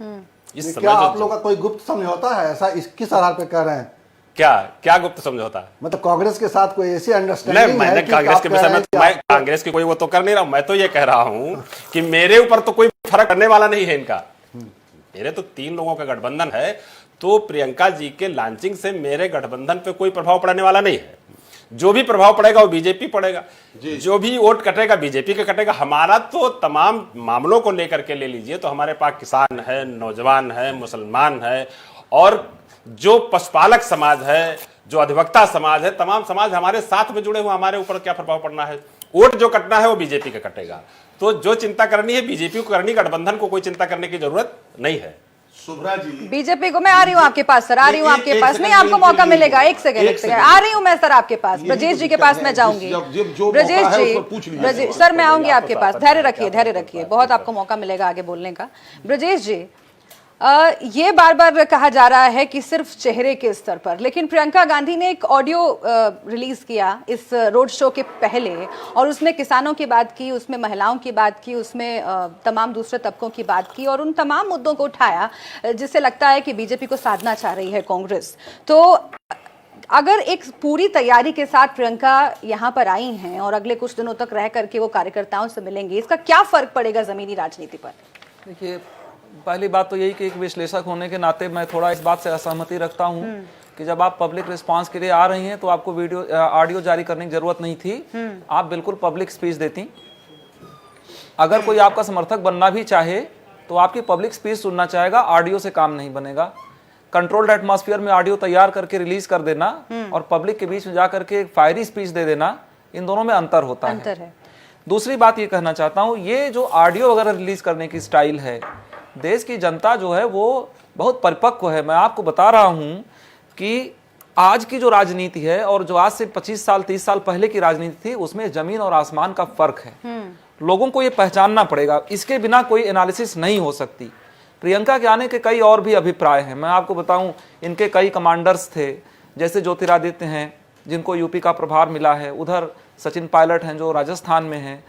इस समय, क्या आप लोग का कोई गुप्त समझौता है ऐसा इसकिस आधार पे कह रहे हैं? क्या गुप्त समझौता? मतलब कांग्रेस के साथ कोई ऐसी अंडरस्टैंडिंग नहीं, मैंने कांग्रेस के विषय में मैं कांग्रेस की कोई वो तो कर नहीं रहा हूं। मैं तो ये कह रहा हूं कि मेरे ऊपर तो कोई फर्क करने वाला नहीं है इनका। मेरे तो 3 लोगों का गठबंधन है, तो प्रियंका जी के लॉन्चिंग से मेरे गठबंधन पे कोई प्रभाव पड़ने वाला नहीं है। जो भी प्रभाव पड़ेगा वो बीजेपी पड़ेगा, जो भी वोट कटेगा बीजेपी का कटेगा। हमारा तो तमाम मामलों को लेकर के ले लीजिए तो हमारे पास किसान है, नौजवान है, मुसलमान है, और जो पशुपालक समाज है, जो अधिवक्ता समाज है, तमाम समाज हमारे साथ में जुड़े हुए। हमारे ऊपर क्या प्रभाव पड़ना है? वोट जो कटना है वो बीजेपी का कटेगा। तो जो चिंता करनी है बीजेपी को करनी, गठबंधन को कोई चिंता करने की जरूरत नहीं है। शुभ्रा जी, बीजेपी को मैं आ रही हूँ आपके पास सर, आ रही हूँ आपके पास। नहीं, आपको मौका मिलेगा। एक सेकंड आ रही हूँ मैं सर आपके पास। ब्रजेश जी के पास मैं जाऊंगी। ब्रजेश जी, सर मैं आऊंगी आपके पास। धैर्य रखिए, बहुत आपको मौका मिलेगा आगे बोलने का। ब्रजेश जी, ये बार बार कहा जा रहा है कि सिर्फ चेहरे के स्तर पर, लेकिन प्रियंका गांधी ने एक ऑडियो रिलीज किया इस रोड शो के पहले, और उसमें किसानों की बात की, उसमें महिलाओं की बात की, उसमें तमाम दूसरे तबकों की बात की और उन तमाम मुद्दों को उठाया जिससे लगता है कि बीजेपी को साधना चाह रही है कांग्रेस। तो अगर एक पूरी तैयारी के साथ प्रियंका यहाँ पर आई हैं और अगले कुछ दिनों तक रह करके वो कार्यकर्ताओं से मिलेंगी, इसका क्या फर्क पड़ेगा जमीनी राजनीति पर? देखिए, पहली बात तो यही कि एक विश्लेषक होने के नाते मैं थोड़ा इस बात से असहमति रखता हूं कि जब आप पब्लिक रिस्पांस के लिए आ रही हैं तो आपको ऑडियो जारी करने की जरूरत नहीं थी, आप बिल्कुल पब्लिक स्पीच देती। अगर कोई आपका समर्थक बनना भी चाहे तो आपकी पब्लिक स्पीच सुनना चाहेगा, ऑडियो से काम नहीं बनेगा। कंट्रोल्ड एटमॉस्फेयर में ऑडियो तैयार करके रिलीज कर देना और पब्लिक के बीच में जाकर के फायरी स्पीच दे देना, इन दोनों में अंतर होता है। दूसरी बात ये कहना चाहता हूँ, ये जो ऑडियो वगैरह रिलीज करने की स्टाइल है, देश की जनता जो है वो बहुत परिपक्व है। मैं आपको बता रहा हूं कि आज की जो राजनीति है और जो आज से 25 साल 30 साल पहले की राजनीति थी, उसमें जमीन और आसमान का फर्क है। लोगों को ये पहचानना पड़ेगा, इसके बिना कोई एनालिसिस नहीं हो सकती। प्रियंका के आने के कई और भी अभिप्राय हैं। मैं आपको बताऊं, इनके कई कमांडर्स थे, जैसे ज्योतिरादित्य हैं जिनको यूपी का प्रभार मिला है, उधर सचिन पायलट हैं जो राजस्थान में हैं।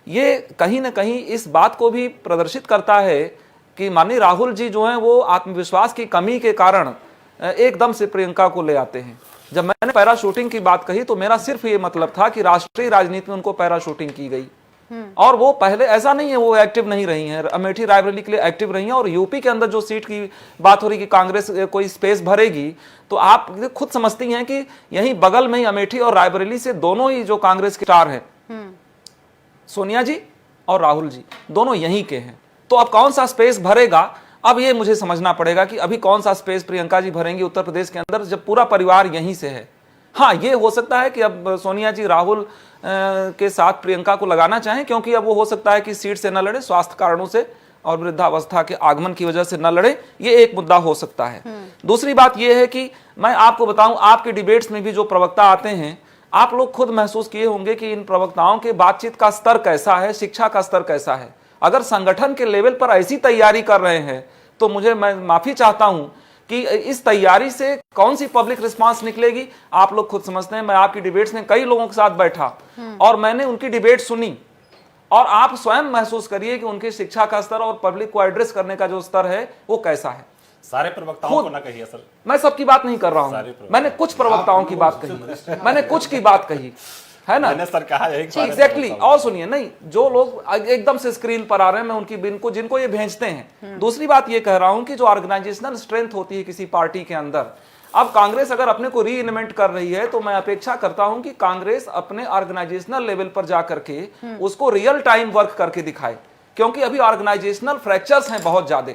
ये कहीं ना कहीं इस बात को भी प्रदर्शित करता है कि माननीय राहुल जी जो हैं वो आत्मविश्वास की कमी के कारण एकदम से प्रियंका को ले आते हैं। जब मैंने पैराशूटिंग की बात कही तो मेरा सिर्फ ये मतलब था कि राष्ट्रीय राजनीति में उनको पैराशूटिंग की गई, और वो पहले ऐसा नहीं है वो एक्टिव नहीं रही हैं, अमेठी रायबरेली के लिए एक्टिव रही हैं। और यूपी के अंदर जो सीट की बात हो रही कि कांग्रेस कोई स्पेस भरेगी, तो आप खुद समझती हैं कि यहीं बगल में ही अमेठी और रायबरेली से दोनों ही जो कांग्रेस के स्टार हैं, सोनिया जी और राहुल जी, दोनों यहीं के हैं। तो अब कौन सा स्पेस भरेगा, अब ये मुझे समझना पड़ेगा कि अभी कौन सा स्पेस प्रियंका जी भरेंगी उत्तर प्रदेश के अंदर, जब पूरा परिवार यहीं से है। हाँ, ये हो सकता है कि अब सोनिया जी राहुल के साथ प्रियंका को लगाना चाहें, क्योंकि अब वो हो सकता है कि सीट से न लड़े, स्वास्थ्य कारणों से और वृद्धावस्था के आगमन की वजह से न लड़े, ये एक मुद्दा हो सकता है। दूसरी बात ये है कि मैं आपको बताऊं, आपके डिबेट्स में भी जो प्रवक्ता आते हैं, आप लोग खुद महसूस किए होंगे कि इन प्रवक्ताओं के बातचीत का स्तर कैसा है, शिक्षा का स्तर कैसा है। अगर संगठन के लेवल पर ऐसी तैयारी कर रहे हैं तो मैं माफी चाहता हूं कि इस तैयारी से कौन सी पब्लिक रिस्पांस निकलेगी, आप लोग खुद समझते हैं। मैं आपकी डिबेट्स में कई लोगों के साथ बैठा और मैंने उनकी डिबेट सुनी, और आप स्वयं महसूस करिए कि उनकी शिक्षा का स्तर और पब्लिक को एड्रेस करने का जो स्तर है वो कैसा है। सारे प्रवक्ताओं को ना कहिए सर, मैं सबकी बात नहीं कर रहा हूं, मैंने कुछ प्रवक्ताओं की बात कही, मैंने कुछ की बात कही है ना, मैंने सर कहा है एग्जैक्टली। और सुनिए, नहीं, जो लोग एकदम से स्क्रीन पर आ रहे हैं मैं उनकी जिनको ये भेजते हैं। दूसरी बात ये कह रहा हूं कि जो ऑर्गेनाइजेशनल स्ट्रेंथ होती है किसी पार्टी के अंदर, अब कांग्रेस अगर अपने को री इन्वेंट कर रही है तो मैं अपेक्षा करता हूं कि कांग्रेस अपने ऑर्गेनाइजेशनल लेवल पर जाकर के उसको रियल टाइम वर्क करके दिखाए, क्योंकि अभी ऑर्गेनाइजेशनल फ्रैक्चर्स हैं बहुत ज्यादा।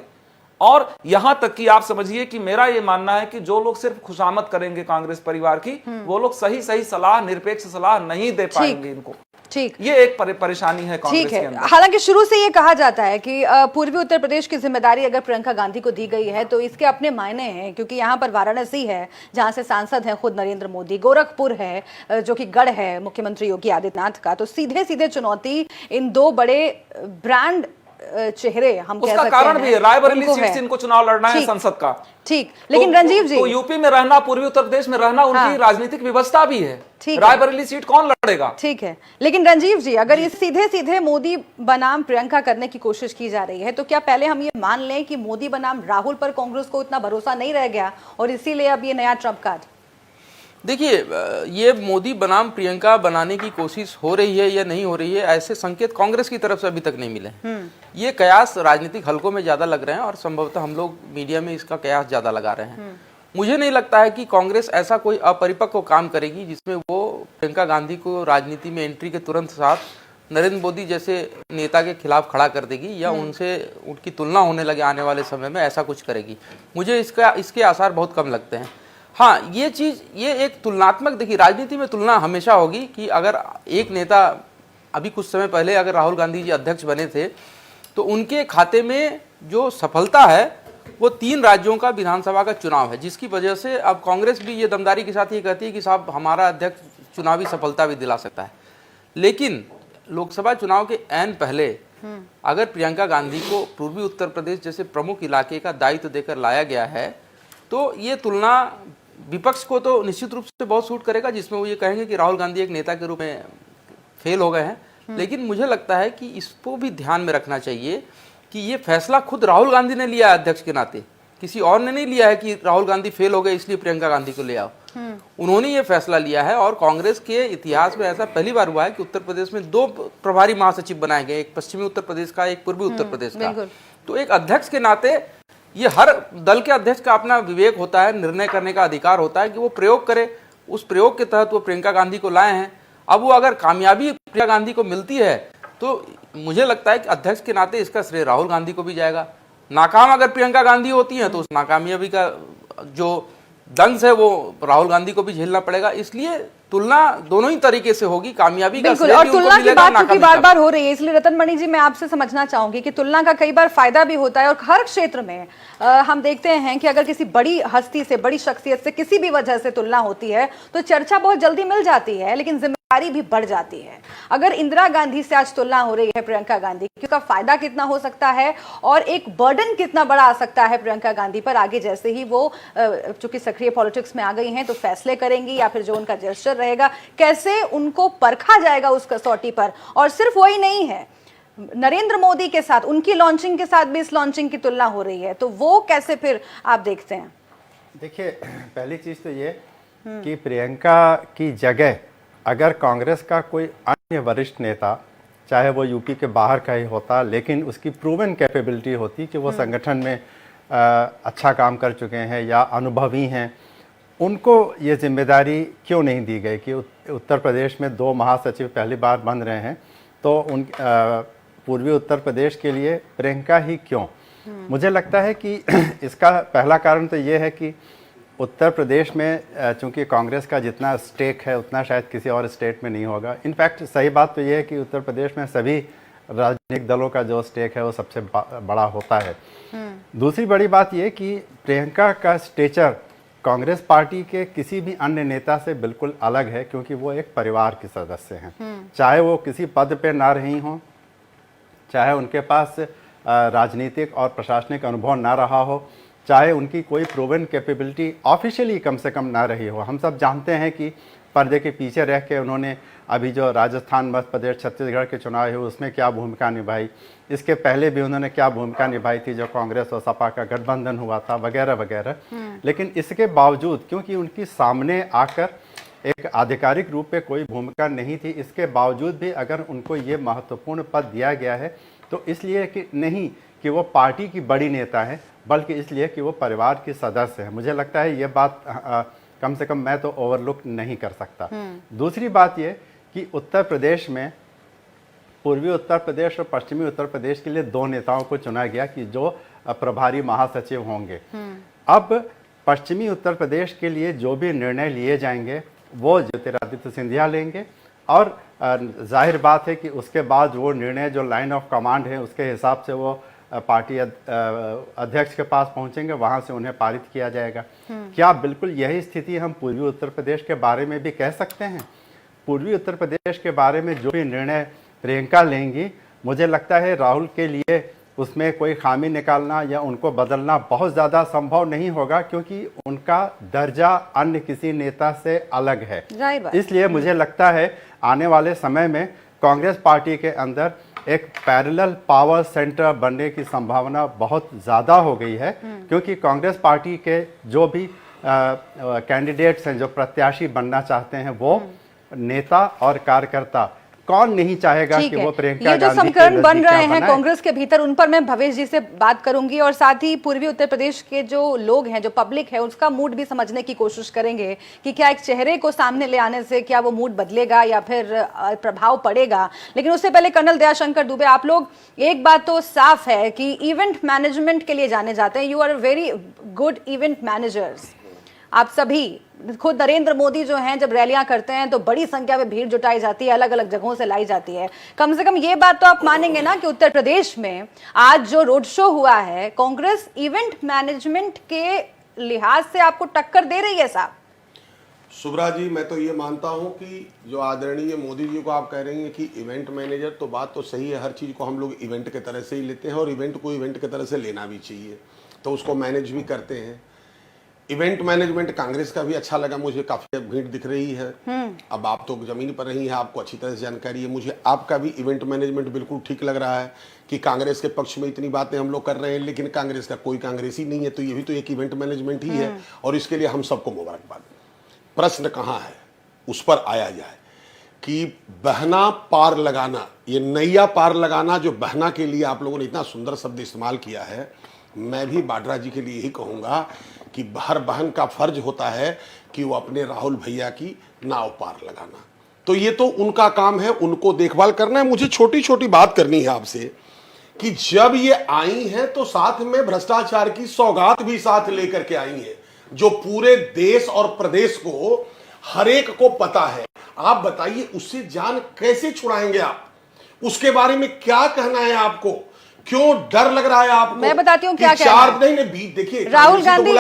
और यहां तक कि आप समझिए कि मेरा यह मानना है कि जो लोग सिर्फ खुशामद करेंगे कांग्रेस परिवार की, वो लोग सही सलाह, निरपेक्ष सलाह नहीं दे पाएंगे इनको। ठीक, ये एक परेशानी है कांग्रेस के अंदर। हालांकि शुरू से ये कहा जाता है कि पूर्वी उत्तर प्रदेश की जिम्मेदारी अगर प्रियंका गांधी को दी गई है तो इसके अपने मायने हैं, क्योंकि यहाँ पर वाराणसी है जहां से सांसद हैं खुद नरेंद्र मोदी, गोरखपुर है जो कि गढ़ है मुख्यमंत्री योगी आदित्यनाथ का। तो सीधे सीधे चुनौती इन दो बड़े ब्रांड चेहरे हम कह सकते हैं। उसका कारण भी है, रायबरेली सीट से इनको चुनाव लड़ना है संसद का। ठीक, लेकिन रंजीव जी, तो यूपी में रहना, पूर्वी उत्तर प्रदेश में रहना उनकी राजनीतिक व्यवस्था भी है। रायबरेली सीट कौन लड़ेगा? ठीक है, लेकिन रंजीव जी, अगर ये सीधे सीधे मोदी बनाम प्रियंका करने की कोशिश की जा रही है तो क्या पहले हम ये मान लें कि मोदी बनाम राहुल पर कांग्रेस को इतना भरोसा नहीं रह गया और इसीलिए अब ये नया ट्रम्प कार्ड? देखिए, ये मोदी बनाम प्रियंका बनाने की कोशिश हो रही है या नहीं हो रही है, ऐसे संकेत कांग्रेस की तरफ से अभी तक नहीं मिले। ये कयास राजनीतिक हलकों में ज्यादा लग रहे हैं और संभवतः हम लोग मीडिया में इसका कयास ज्यादा लगा रहे हैं। मुझे नहीं लगता है कि कांग्रेस ऐसा कोई अपरिपक्व काम करेगी जिसमें वो प्रियंका गांधी को राजनीति में एंट्री के तुरंत साथ नरेंद्र मोदी जैसे नेता के खिलाफ खड़ा कर देगी या उनसे उनकी तुलना होने लगे आने वाले समय में, ऐसा कुछ करेगी। मुझे इसके आसार बहुत कम लगते हैं। हाँ, ये चीज, ये एक तुलनात्मक, देखिए राजनीति में तुलना हमेशा होगी कि अगर एक नेता, अभी कुछ समय पहले अगर राहुल गांधी जी अध्यक्ष बने थे तो उनके खाते में जो सफलता है वो 3 राज्यों का विधानसभा का चुनाव है, जिसकी वजह से अब कांग्रेस भी ये दमदारी के साथ ये कहती है कि साहब हमारा अध्यक्ष चुनावी सफलता भी दिला सकता है। लेकिन लोकसभा चुनाव के ऐन पहले अगर प्रियंका गांधी को पूर्वी उत्तर प्रदेश जैसे प्रमुख इलाके का दायित्व देकर लाया गया है तो ये तुलना विपक्ष को तो निश्चित रूप से बहुत सूट करेगा, जिसमें वो ये कहेंगे कि राहुल गांधी एक नेता के रूप में फेल हो गए हैं। लेकिन मुझे लगता है कि इसको भी ध्यान में रखना चाहिए कि ये फैसला खुद राहुल गांधी ने लिया है अध्यक्ष के नाते, किसी और ने नहीं लिया है कि राहुल गांधी फेल हो गए इसलिए प्रियंका गांधी को ले आओ। उन्होंने ये फैसला लिया है और कांग्रेस के इतिहास में ऐसा पहली बार हुआ है कि उत्तर प्रदेश में 2 प्रभारी महासचिव बनाए गए, एक पश्चिमी उत्तर प्रदेश का, एक पूर्वी उत्तर प्रदेश का। तो एक अध्यक्ष के नाते ये हर दल के अध्यक्ष का अपना विवेक होता है, निर्णय करने का अधिकार होता है कि वो प्रयोग करे। उस प्रयोग के तहत वो प्रियंका गांधी को लाए हैं। अब वो अगर कामयाबी प्रियंका गांधी को मिलती है तो मुझे लगता है कि अध्यक्ष के नाते इसका श्रेय राहुल गांधी को भी जाएगा। नाकाम अगर प्रियंका गांधी होती है तो उस नाकामयाबी का जो दंश है वो राहुल गांधी को भी झेलना पड़ेगा। इसलिए तुलना दोनों ही तरीके से होगी, कामयाबी का बिल्कुल। और तुलना की बात क्योंकि बार बार हो रही है, इसलिए रतन मणि जी मैं आपसे समझना चाहूंगी कि तुलना का कई बार फायदा भी होता है और हर क्षेत्र में हम देखते हैं कि अगर किसी बड़ी हस्ती से, बड़ी शख्सियत से किसी भी वजह से तुलना होती है तो चर्चा बहुत जल्दी मिल जाती है, लेकिन जिम्मेदारी भी बढ़ जाती है। अगर इंदिरा गांधी से आज तुलना हो रही है प्रियंका गांधी की, उसका फायदा कितना हो सकता है और एक बर्डन कितना बड़ा आ सकता है प्रियंका गांधी पर आगे, जैसे ही वो चूंकि सक्रिय पॉलिटिक्स में आ गई हैं तो फैसले करेंगी या फिर जो उनका जेस्चर रहेगा, कैसे उनको परखा जाएगा उस कसौटी पर। और सिर्फ वही नहीं है, नरेंद्र मोदी के साथ, उनकी लॉन्चिंग के साथ भी इस लॉन्चिंग की तुलना हो रही है, तो वो कैसे फिर आप देखते हैं? देखिए, पहली चीज तो ये कि प्रियंका की जगह अगर कांग्रेस का कोई अन्य वरिष्ठ नेता, चाहे वो यूपी के बाहर का ही होता, लेकिन उसकी प्रूवन कैपेबिलिटी होती कि वो संगठन में अच्छा काम कर चुके हैं या अनुभवी हैं, उनको ये जिम्मेदारी क्यों नहीं दी गई कि उत्तर प्रदेश में 2 महासचिव पहली बार बन रहे हैं, तो उन पूर्वी उत्तर प्रदेश के लिए प्रियंका ही क्यों? मुझे लगता है कि इसका पहला कारण तो ये है कि उत्तर प्रदेश में चूंकि कांग्रेस का जितना स्टेक है उतना शायद किसी और स्टेट में नहीं होगा। इनफैक्ट सही बात तो ये है कि उत्तर प्रदेश में सभी राजनीतिक दलों का जो स्टेक है वो सबसे बड़ा होता है। दूसरी बड़ी बात ये कि प्रियंका का स्टेचर कांग्रेस पार्टी के किसी भी अन्य नेता से बिल्कुल अलग है, क्योंकि वो एक परिवार के सदस्य हैं। चाहे वो किसी पद पे ना रही हों, चाहे उनके पास राजनीतिक और प्रशासनिक अनुभव ना रहा हो, चाहे उनकी कोई प्रूवन कैपेबिलिटी ऑफिशियली कम से कम ना रही हो। हम सब जानते हैं कि पर्दे के पीछे रह के उन्होंने अभी जो राजस्थान, मध्य प्रदेश, छत्तीसगढ़ के चुनाव है उसमें क्या भूमिका निभाई, इसके पहले भी उन्होंने क्या भूमिका निभाई थी जो कांग्रेस और सपा का गठबंधन हुआ था, वगैरह वगैरह। लेकिन इसके बावजूद, क्योंकि उनकी सामने आकर एक आधिकारिक रूप में कोई भूमिका नहीं थी, इसके बावजूद भी अगर उनको ये महत्वपूर्ण पद दिया गया है तो इसलिए कि नहीं कि वो पार्टी की बड़ी नेता है, बल्कि इसलिए कि वो परिवार के सदस्य हैं। मुझे लगता है ये बात कम से कम मैं तो ओवरलुक नहीं कर सकता। दूसरी बात ये कि उत्तर प्रदेश में पूर्वी उत्तर प्रदेश और पश्चिमी उत्तर प्रदेश के लिए 2 नेताओं को चुना गया कि जो प्रभारी महासचिव होंगे। अब पश्चिमी उत्तर प्रदेश के लिए जो भी निर्णय लिए जाएंगे वो ज्योतिरादित्य सिंधिया लेंगे, और जाहिर बात है कि उसके बाद वो निर्णय जो लाइन ऑफ कमांड है उसके हिसाब से वो पार्टी अध्यक्ष के पास पहुंचेंगे, वहां से उन्हें पारित किया जाएगा। क्या बिल्कुल यही स्थिति हम पूर्वी उत्तर प्रदेश के बारे में भी कह सकते हैं? पूर्वी उत्तर प्रदेश के बारे में जो भी निर्णय प्रियंका लेंगी, मुझे लगता है राहुल के लिए उसमें कोई खामी निकालना या उनको बदलना बहुत ज़्यादा संभव नहीं होगा, क्योंकि उनका दर्जा अन्य किसी नेता से अलग है। इसलिए मुझे लगता है आने वाले समय में कांग्रेस पार्टी के अंदर एक पैरेलल पावर सेंटर बनने की संभावना बहुत ज़्यादा हो गई है, क्योंकि कांग्रेस पार्टी के जो भी कैंडिडेट्स हैं, जो प्रत्याशी बनना चाहते हैं, वो नेता और कार्यकर्ता कौन नहीं चाहेगा कि वो प्रियंका ये जो समीकरण बन रहे हैं कांग्रेस के भीतर, उन पर मैं भवेश जी से बात करूंगी, और साथ ही पूर्वी उत्तर प्रदेश के जो लोग हैं, जो पब्लिक है, उसका मूड भी समझने की कोशिश करेंगे कि क्या एक चेहरे को सामने ले आने से क्या वो मूड बदलेगा या फिर प्रभाव पड़ेगा। लेकिन उससे पहले कर्नल दयाशंकर दुबे, आप लोग, एक बात तो साफ है कि इवेंट मैनेजमेंट के लिए जाने जाते हैं, you are very good event managers. आप सभी, खुद नरेंद्र मोदी जो हैं जब रैलियां करते हैं तो बड़ी संख्या में भीड़ जुटाई जाती है, अलग अलग जगहों से लाई जाती है। कम से कम ये बात तो आप मानेंगे ना कि उत्तर प्रदेश में आज जो रोड शो हुआ है, कांग्रेस इवेंट मैनेजमेंट के लिहाज से आपको टक्कर दे रही है साहब? सुब्रा जी, मैं तो ये मानता हूं कि जो आदरणीय मोदी जी को आप कह रही हैं कि इवेंट मैनेजर, तो बात तो सही है, हर चीज़ को हम लोग इवेंट के तरह से ही लेते हैं और इवेंट को इवेंट के तरह से लेना भी चाहिए, तो उसको मैनेज भी करते हैं। इवेंट मैनेजमेंट कांग्रेस का भी अच्छा लगा मुझे, काफी भीड़ दिख रही है। अब आप तो जमीन पर रही हैं, आपको अच्छी तरह से जानकारी है। मुझे आपका भी इवेंट मैनेजमेंट बिल्कुल ठीक लग रहा है कि कांग्रेस के पक्ष में इतनी बातें हम लोग कर रहे हैं, लेकिन कांग्रेस का कोई कांग्रेसी नहीं है, तो ये भी तो एक इवेंट मैनेजमेंट ही है और इसके लिए हम सबको मुबारकबाद। प्रश्न कहाँ है, उस पर आया जाए कि बहना पार लगाना, ये नैया पार लगाना, जो बहना के लिए आप लोगों ने इतना सुंदर शब्द इस्तेमाल किया है, मैं भी वाड्रा जी के लिए यही कहूंगा कि हर बहन का फर्ज होता है कि वो अपने राहुल भैया की नाव पार लगाना, तो ये तो उनका काम है, उनको देखभाल करना है। मुझे छोटी छोटी बात करनी है आपसे कि जब ये आई हैं तो साथ में भ्रष्टाचार की सौगात भी साथ लेकर के आई हैं, जो पूरे देश और प्रदेश को हर एक को पता है। आप बताइए उससे जान कैसे छुड़ाएंगे आप, उसके बारे में क्या कहना है आपको, क्यों डर लग रहा है आपको? मैं बताती हूँ क्या चार नहीं बीच देखिए, राहुल गांधी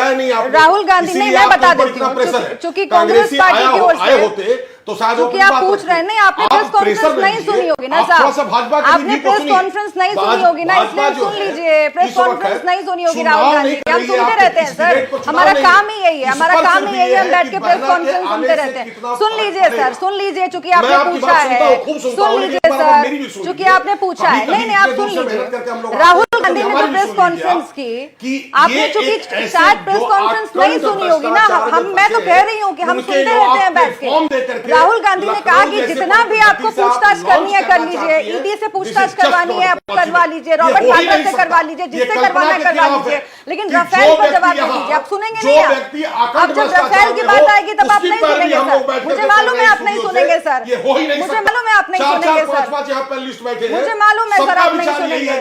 नहीं, मैं बता देती हूँ, चूंकि कांग्रेस पार्टी की ओर से होते तो शायद क्योंकि आप पूछ रहे हैं, नहीं आपने प्रेस कॉन्फ्रेंस नहीं सुनी होगी ना साहब, आपने प्रेस कॉन्फ्रेंस नहीं सुनी होगी ना, इसलिए सुन लीजिए, प्रेस कॉन्फ्रेंस नहीं सुनी होगी राहुल गांधी की। हम सुनते रहते हैं सर, हमारा काम ही यही है, हमारा काम ही यही है, हम बैठ के प्रेस कॉन्फ्रेंस सुनते रहते हैं। सुन लीजिए सर, सुन लीजिए, चूंकि आपने पूछा है, सुन लीजिए सर, चूंकि आपने पूछा है, नहीं नहीं आप सुन लीजिए। राहुल गांधी ने जो प्रेस कॉन्फ्रेंस की, आपने चूंकि शायद प्रेस कॉन्फ्रेंस नहीं सुनी होगी ना, मैं तो कह रही हूँ कि हम सुनते रहते हैं बैठ के। राहुल गांधी ने कहा कि जितना भी आपको पूछताछ करनी है कर लीजिए, ईडी से पूछताछ करवानी है करवा लीजिए, रॉबर्ट वाड्रा से करवा लीजिए, जिससे करवाना है करवा लीजिए, लेकिन राफेल पर जवाब दे दीजिए। आप सुनेंगे नहीं, अब जब राफेल की बात आएगी तब आप नहीं सुनेंगे सर, मुझे मालूम है आप नहीं सुनेंगे सर, मुझे मालूम है आप नहीं सुनेंगे सर, मुझे मालूम है सर आप नहीं सुनेंगे,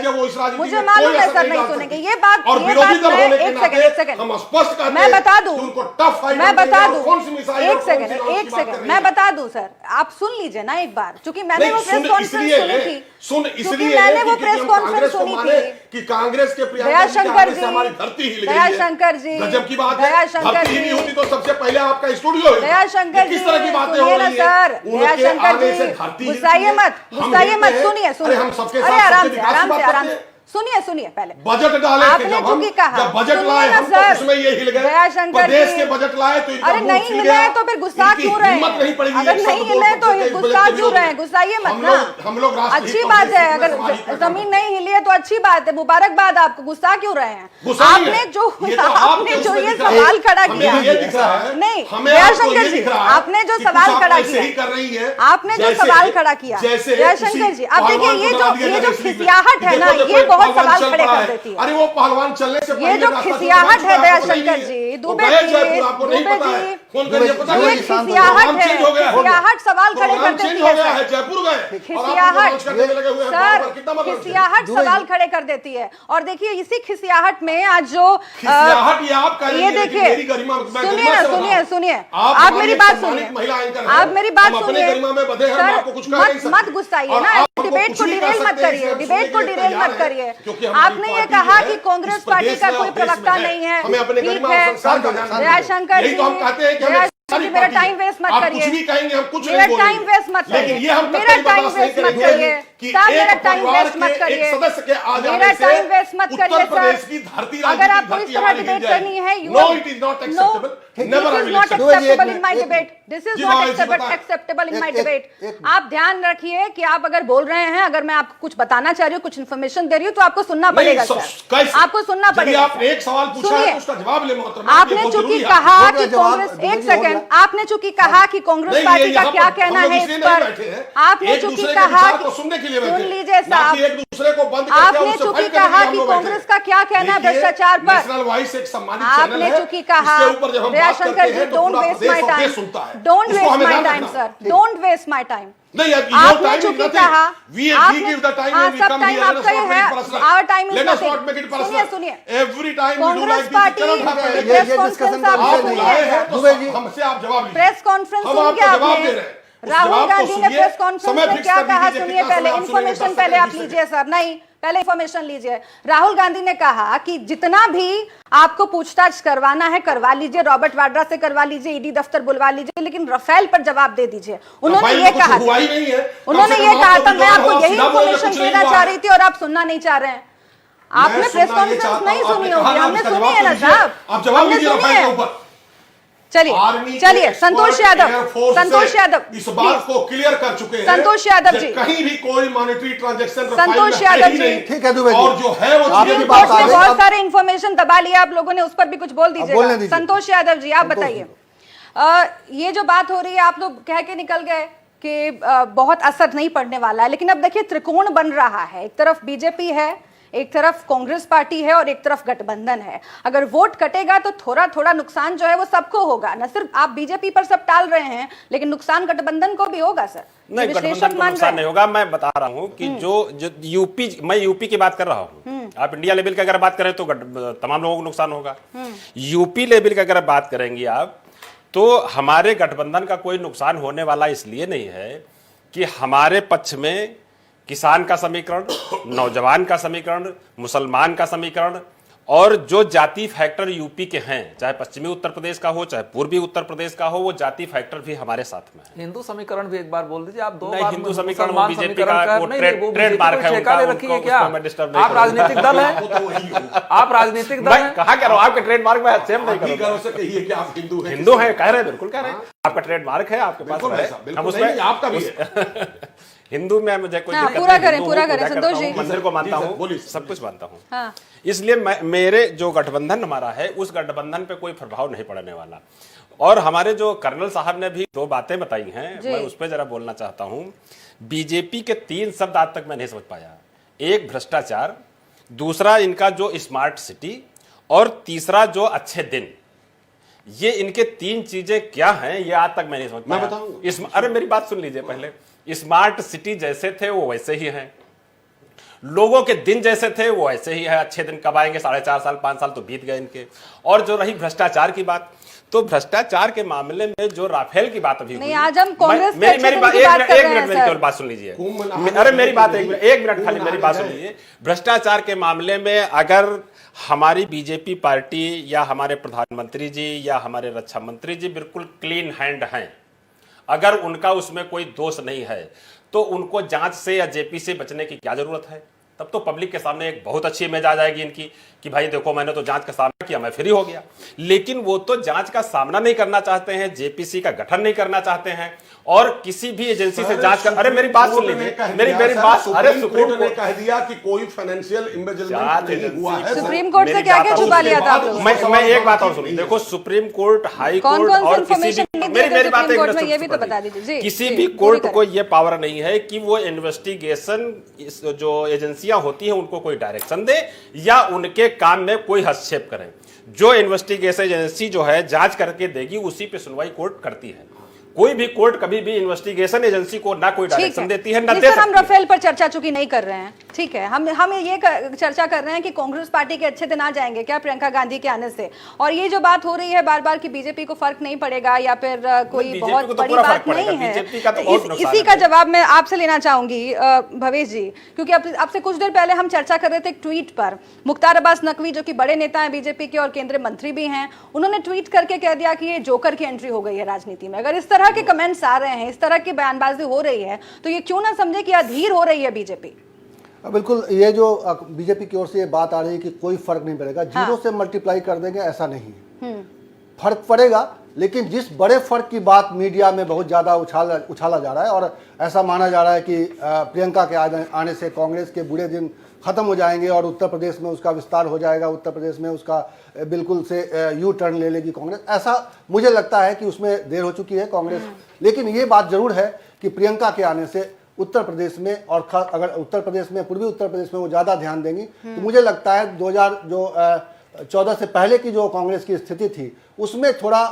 मुझे मालूम है सर नहीं सुनेंगे। ये बात एक सेकंड मैं बता दूं, एक सेकंड मैं बता दूं सर, आप सुन लीजिए ना एक बार, क्योंकि मैंने वो प्रेस कॉन्फ्रेंस सुनी थी, क्योंकि मैंने वो प्रेस कॉन्फ्रेंस सुनी थी कि कांग्रेस के दयाशंकर जी, हमारी धरती हिल गई है। दयाशंकर जी, गजब की बात है, दयाशंकर धरती जी नहीं होती तो सबसे पहले आपका स्टूडियो है। दयाशंकर जी किस तरह की बातें हो सुनिए ना रही हैं? सर, दयाशंकर जी गुस्साइए मत, सुनिए सुनिए, अरे आराम से सुनिए पहले बजट डाले, आपने चूंकि कहा जब बजट लाए हम तो उसमें ये हिल गए, प्रदेश के बजट लाए तो इनका अरे नहीं हिले तो फिर गुस्सा क्यों रहे हैं, अगर नहीं हिले तो गुस्सा क्यों रहे हैं, गुस्साइए मत ना, हम लोग अच्छी बात है, अगर जमीन नहीं हिली है तो अच्छी बात है, मुबारकबाद आपको, गुस्सा क्यों रहे हैं? आपने जो ये सवाल खड़ा किया, नहीं दयाशंकर जी आपने जो सवाल खड़ा किया, आपने जो सवाल खड़ा किया दयाशंकर जी, आप देखिए ये जो खिसियाहट है ना, ये बहुत सवाल खड़े कर देती है। अरे वो पहलवान चलने से ये जो खिसियाहट है दयाशंकर जी, दुबे जी ये खिसियाहट है, खिसियाहट सवाल खड़े कर देती है सर, जयपुर गए, खिसियाहट सर, खिसियाहट सवाल खड़े कर देती है। और देखिए इसी खिसियाहट में आज जो ये देखिए, सुनिए आप मेरी बात सुनिए, आप मेरी बात सुनिए सर, मत गुस्साइए ना, डिबेट को डिरेल मत करिए, डिबेट को डिरेल मत करिए। आपने ये कहा कि कांग्रेस पार्टी का कोई प्रवक्ता नहीं है, ठीक है दयाशंकर जी, मेरा टाइम वेस्ट मत करिए, मेरा टाइम वेस्ट मत करिए, मेरा टाइम वेस्ट मत करिए साहब, मेरा टाइम वेस्ट मत करिए, मेरा टाइम वेस्ट मत करिए सर। अगर आपको इस तरह डिबेट करनी है, this is not acceptable in my debate. आप ध्यान रखिए कि आप अगर बोल रहे हैं, अगर मैं आपको कुछ बताना चाह रही हूँ, कुछ इन्फॉर्मेशन दे रही हूँ, तो आपको सुनना पड़ेगा सर, आपको सुनना पड़ेगा। आपने एक सवाल पूछा है उसका जवाब ले मोहतरमा, आपने चूंकि कहा कि कांग्रेस, एक सेकंड, आपने चूंकि कहा कि कांग्रेस पार्टी का क्या कहना है इस पर, आपने चूंकि कहा, सुन लीजिए साहब, आपने चूंकि कहा कि कांग्रेस का क्या कहना है भ्रष्टाचार पर, आपने चूंकि कहा Dayashankar ji, don't waste my time, don't waste my time sir, don't waste my time. आपने चूंकि कहा, सब टाइम आपका ही है, आवर टाइम इज नथिंग। सुनिए Congress party press conference press conference सुन के आपने, राहुल गांधी ने प्रेस कॉन्फ्रेंस में क्या कहा सुनिए, पहले इन्फॉर्मेशन पहले आप लीजिए सर, नहीं पहले इंफॉर्मेशन लीजिए। राहुल गांधी ने कहा कि जितना भी आपको पूछताछ करवाना है करवा लीजिए, रॉबर्ट वाड्रा से करवा लीजिए, ईडी दफ्तर बुलवा लीजिए, लेकिन राफेल पर जवाब दे दीजिए। उन्होंने ये कहा, उन्होंने ये कहा था। मैं आपको यही इंफॉर्मेशन देना चाह रही थी और आप सुनना नहीं चाह रहे हैं। आपने प्रेस कॉन्फ्रेंस नहीं सुनी होगी, हमने सुनी है ना साहब, हमने सुनी है। चलिए संतोष यादव इस बात को क्लियर कर चुके हैं, संतोष यादव जी, कहीं भी कोई मॉनेटरी ट्रांजैक्शन संतोष यादव जी, ठीक है दुबे जी, और जो है वो सुप्रीम कोर्ट ने बहुत सारे इंफॉर्मेशन दबा लिया आप लोगों ने, उस पर भी कुछ बोल दीजिए। संतोष यादव जी आप बताइए, ये जो बात हो रही है आप लोग कह के निकल गए कि बहुत असर नहीं पड़ने वाला है, लेकिन अब देखिए त्रिकोण बन रहा है। एक तरफ बीजेपी है, एक तरफ कांग्रेस पार्टी है और एक तरफ गठबंधन है। अगर वोट कटेगा तो थोड़ा थोड़ा नुकसान जो है वो सबको होगा, न सिर्फ आप बीजेपी पर सब टाल रहे हैं, लेकिन नुकसान गठबंधन को भी होगा सर। नहीं, गठबंधन को नुकसान नहीं होगा। मैं बता रहा हूं कि जो यूपी, मैं यूपी की बात कर रहा हूं, आप इंडिया लेवल की अगर बात करें तो तमाम लोगों को नुकसान होगा। यूपी लेवल की अगर बात करेंगे आप तो हमारे गठबंधन का कोई नुकसान होने वाला इसलिए नहीं है कि हमारे पक्ष में किसान का समीकरण, नौजवान का समीकरण, मुसलमान का समीकरण और जो जाति फैक्टर यूपी के हैं, चाहे पश्चिमी उत्तर प्रदेश का हो चाहे पूर्वी उत्तर प्रदेश का हो, वो जाति फैक्टर भी हमारे साथ में है। हिंदू समीकरण भी एक बार बोल दीजिए आप। दो नहीं, बार हिंदू समीकरण मुसलमान बीजेपी का ट्रेडमार्क है ठेका ले रखी है क्या? आप राजनीतिक दल है, आप राजनीतिक दल है। कहा कह रहा हूं आपके ट्रेडमार्क में सेम नहीं करो। से कहिए कि आप हिंदू हैं, हिंदू हैं, कह रहे हैं, बिल्कुल कह रहे हैं। आपका ट्रेडमार्क है, आपके पास है, हम उसमें आपका भी है। हिंदू में मुझे कोई दिक्कत पूरा नहीं, करें, पूरा करें संतोष जी। मंदिर को मानता जी सर, हूँ, बोलिए। सब कुछ मानता हूँ। हाँ। इसलिए मेरे जो गठबंधन हमारा है उस गठबंधन पे कोई प्रभाव नहीं पड़ने वाला। और हमारे जो कर्नल साहब ने भी दो बातें बताई हैं, मैं उस पर जरा बोलना चाहता हूँ। बीजेपी के 3 शब्द आज तक मैं नहीं समझ पाया। एक भ्रष्टाचार, दूसरा इनका जो स्मार्ट सिटी और तीसरा जो अच्छे दिन। ये इनके 3 चीजें क्या हैं ये आज तक मैं नहीं समझ पाया। मैं बताऊं? अरे मेरी बात सुन लीजिए पहले। स्मार्ट सिटी जैसे थे वो वैसे ही हैं, लोगों के दिन जैसे थे वो ऐसे ही है। अच्छे दिन कब आएंगे? 4.5 साल 5 साल तो बीत गए इनके। और जो रही भ्रष्टाचार की बात, तो भ्रष्टाचार के मामले में जो राफेल की बात अभी नहीं, आज हम कांग्रेस मेरी बात एक मिनट मेरी केवल बात सुन लीजिए। अरे मेरी बात एक मिनट खाली मेरी बात सुन लीजिए। भ्रष्टाचार के मामले में अगर हमारी बीजेपी पार्टी या हमारे प्रधानमंत्री जी या हमारे रक्षा मंत्री जी बिल्कुल क्लीन हैंड हैं, अगर उनका उसमें कोई दोष नहीं है, तो उनको जांच से या जेपी से बचने की क्या जरूरत है? तब तो पब्लिक के सामने एक बहुत अच्छी इमेज आ जाएगी इनकी कि भाई देखो मैंने तो जांच का सामना किया, मैं फ्री हो गया। लेकिन वो तो जांच का सामना नहीं करना चाहते हैं, जेपीसी का गठन नहीं करना चाहते हैं और किसी भी एजेंसी से जांच कर। अरे मेरी बात सुन लीजिए, मेरी बात। अरे सुप्रीम कोर्ट ने कह दिया कि कोई फाइनेंशियल इम्बेजलमेंट नहीं हुआ है। सुप्रीम कोर्ट से क्या क्या छुपा लिया था आप लोगों ने? मैं एक बात और सुनिए। देखो सुप्रीम कोर्ट, हाई कोर्ट और किसी भी मेरी बात ये भी तो बता दीजिए। किसी भी कोर्ट को ये पावर नहीं है कि वो इन्वेस्टिगेशन जो एजेंसियां होती हैं उनको कोई डायरेक्शन दे या उनके काम में कोई हस्तक्षेप करें। जो इन्वेस्टिगेशन एजेंसी जो है जांच करके देगी उसी पे सुनवाई कोर्ट करती है। कोई भी कोर्ट कभी भी इन्वेस्टिगेशन एजेंसी को ना कोई डायरेक्शन देती है ना दे सकती है। हम राफेल पर चर्चा चूंकि नहीं कर रहे हैं, ठीक है, हम ये चर्चा कर रहे हैं कि कांग्रेस पार्टी के अच्छे दिन आ जाएंगे क्या प्रियंका गांधी के आने से? और ये जो बात हो रही है बार बार कि बीजेपी को फर्क नहीं पड़ेगा या फिर कोई बहुत बड़ी बात नहीं है, इसी का जवाब मैं आपसे लेना चाहूंगी भवेश जी, क्योंकि आपसे कुछ देर पहले हम चर्चा कर रहे थे एक ट्वीट पर। मुख्तार अब्बास नकवी जो कि बड़े नेता हैं बीजेपी के और केंद्रीय मंत्री भी हैं, उन्होंने ट्वीट करके कह दिया कि ये जोकर की एंट्री हो गई है राजनीति में। अगर इस तरह के कमेंट्स आ रहे हैं, इस तरह की बयानबाजी हो रही है, तो ये क्यों ना समझे कि अधीर हो रही है बीजेपी? बिल्कुल, ये जो बीजेपी की ओर से ये बात आ रही है कि कोई फर्क नहीं पड़ेगा, जीरो से मल्टीप्लाई कर देंगे, ऐसा नहीं है। फर्क पड़ेगा, लेकिन जिस बड़े फर्क की बात मीडिया में बहुत ज्यादा उछाला जा रहा है और ऐसा माना जा रहा है कि प्रियंका के आने से कांग्रेस के बुरे दिन खत्म हो जाएंगे और उत्तर प्रदेश में उसका विस्तार हो जाएगा, उत्तर प्रदेश में उसका बिल्कुल से यू टर्न ले लेगी कांग्रेस, ऐसा मुझे लगता है कि उसमें देर हो चुकी है कांग्रेस। लेकिन ये बात जरूर है कि प्रियंका के आने से उत्तर प्रदेश में और अगर उत्तर प्रदेश में, पूर्वी उत्तर प्रदेश में वो ज़्यादा ध्यान देंगी, तो मुझे लगता है 2014 से पहले की जो कांग्रेस की स्थिति थी उसमें थोड़ा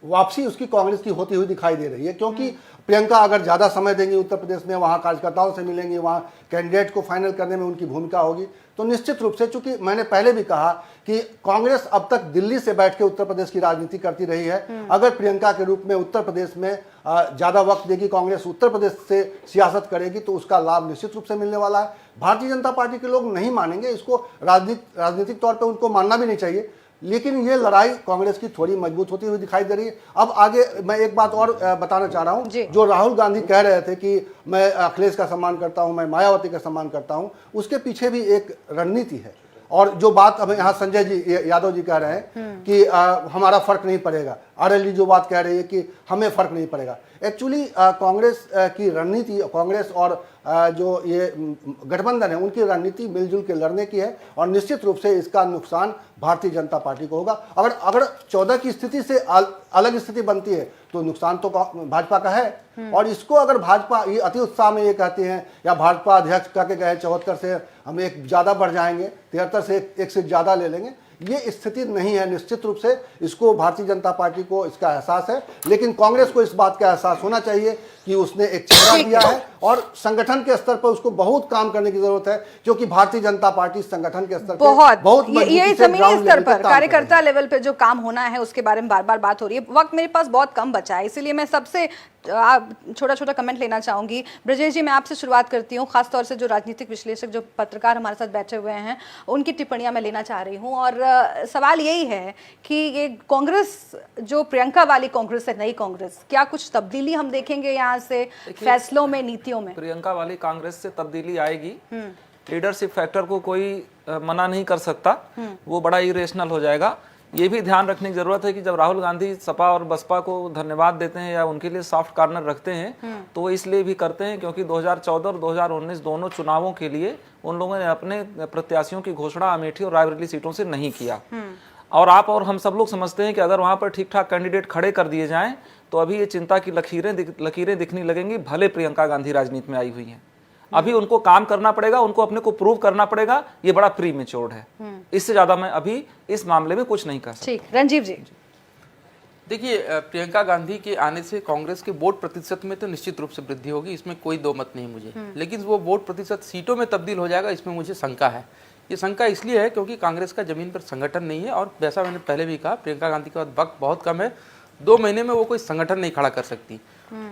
वापसी उसकी कांग्रेस की होती हुई दिखाई दे रही है, क्योंकि प्रियंका अगर ज़्यादा समय देंगी उत्तर प्रदेश में, वहाँ कार्यकर्ताओं से मिलेंगी, वहाँ कैंडिडेट को फाइनल करने में उनकी भूमिका होगी, तो निश्चित रूप से, चूंकि मैंने पहले भी कहा कि कांग्रेस अब तक दिल्ली से बैठ के उत्तर प्रदेश की राजनीति करती रही है। अगर प्रियंका के रूप में उत्तर प्रदेश में ज़्यादा वक्त देगी, कांग्रेस उत्तर प्रदेश से सियासत करेगी, तो उसका लाभ निश्चित रूप से मिलने वाला है। भारतीय जनता पार्टी के लोग नहीं मानेंगे इसको, राजनीतिक तौर पर उनको मानना भी नहीं चाहिए, लेकिन ये लड़ाई कांग्रेस की थोड़ी मजबूत होती हुई दिखाई दे रही है। अब आगे मैं एक बात और बताना चाह रहा हूं, जो राहुल गांधी कह रहे थे कि मैं अखिलेश का सम्मान करता हूं, मैं मायावती का सम्मान करता हूं, उसके पीछे भी एक रणनीति है। और जो बात अब यहाँ संजय जी यादव जी कह रहे हैं कि हमारा फर्क नहीं पड़ेगा, आरएलडी जो बात कह रही है कि हमें फर्क नहीं पड़ेगा, एक्चुअली कांग्रेस की रणनीति, कांग्रेस और जो ये गठबंधन है उनकी रणनीति मिलजुल के लड़ने की है, और निश्चित रूप से इसका नुकसान भारतीय जनता पार्टी को होगा। अगर 14 की स्थिति से अलग स्थिति बनती है तो नुकसान तो भाजपा का है। और इसको अगर भाजपा ये अति उत्साह में ये कहते हैं, या भाजपा अध्यक्ष कह के गए 74 से हम एक ज़्यादा बढ़ जाएंगे, 73 से एक सीट ज़्यादा ले लेंगे, ये स्थिति नहीं है। निश्चित रूप से इसको भारतीय जनता पार्टी को इसका एहसास है, लेकिन कांग्रेस को इस बात का एहसास होना चाहिए कि उसने एक चेहरा दिया है और संगठन के स्तर पर उसको बहुत काम करने की जरूरत है, क्योंकि भारतीय जनता पार्टी संगठन के स्तर पर बहुत यही जमीनी स्तर पर कार्यकर्ता लेवल पे जो काम होना है उसके बारे में बार बार बात हो रही है। वक्त मेरे पास बहुत कम बचा है, इसीलिए मैं सबसे छोटा छोटा कमेंट लेना चाहूंगी। ब्रजेश जी, मैं आपसे शुरुआत करती हूँ, खासतौर से जो राजनीतिक विश्लेषक, जो पत्रकार हमारे साथ बैठे हुए हैं, उनकी टिप्पणियां मैं लेना चाह रही हूँ। और सवाल यही है कि ये कांग्रेस जो प्रियंका वाली कांग्रेस है, नई कांग्रेस, क्या कुछ तब्दीली हम देखेंगे यहाँ से फैसलों में, नीतियों में? प्रियंका वाली कांग्रेस से तब्दीली आएगी। लीडरशिप फैक्टर को कोई मना नहीं कर सकता, वो बड़ा इरेशनल हो जाएगा। ये भी ध्यान रखने की जरूरत है कि जब राहुल गांधी सपा और बसपा को धन्यवाद देते हैं या उनके लिए सॉफ्ट कॉर्नर रखते हैं, तो वो इसलिए भी करते हैं क्योंकि 2014 और 2019 दोनों चुनावों के लिए उन लोगों ने अपने प्रत्याशियों की घोषणा अमेठी और रायबरेली सीटों से नहीं किया। और आप और हम सब लोग समझते हैं कि अगर वहां पर ठीक ठाक कैंडिडेट खड़े कर दिए जाएं तो अभी ये चिंता की लकीरें दिखने लगेंगी, भले प्रियंका गांधी राजनीति में आई हुई हैं। अभी उनको काम करना पड़ेगा, उनको अपने को प्रूव करना पड़ेगा, ये बड़ा प्रीमेच्योर्ड है। इससे ज्यादा मैं अभी इस मामले में कुछ नहीं कर सकता। ठीक, रंजीव जी। देखिए, प्रियंका गांधी के आने से कांग्रेस के वोट प्रतिशत में तो निश्चित रूप से वृद्धि होगी, इसमें कोई दो मत नहीं मुझे, लेकिन वो वोट प्रतिशत सीटों में तब्दील हो जाएगा, इसमें मुझे शंका है। ये शंका इसलिए है क्योंकि कांग्रेस का जमीन पर संगठन नहीं है, और जैसा मैंने पहले भी कहा, प्रियंका गांधी के पास वक्त बहुत कम है, 2 महीने में वो कोई संगठन नहीं खड़ा कर सकती।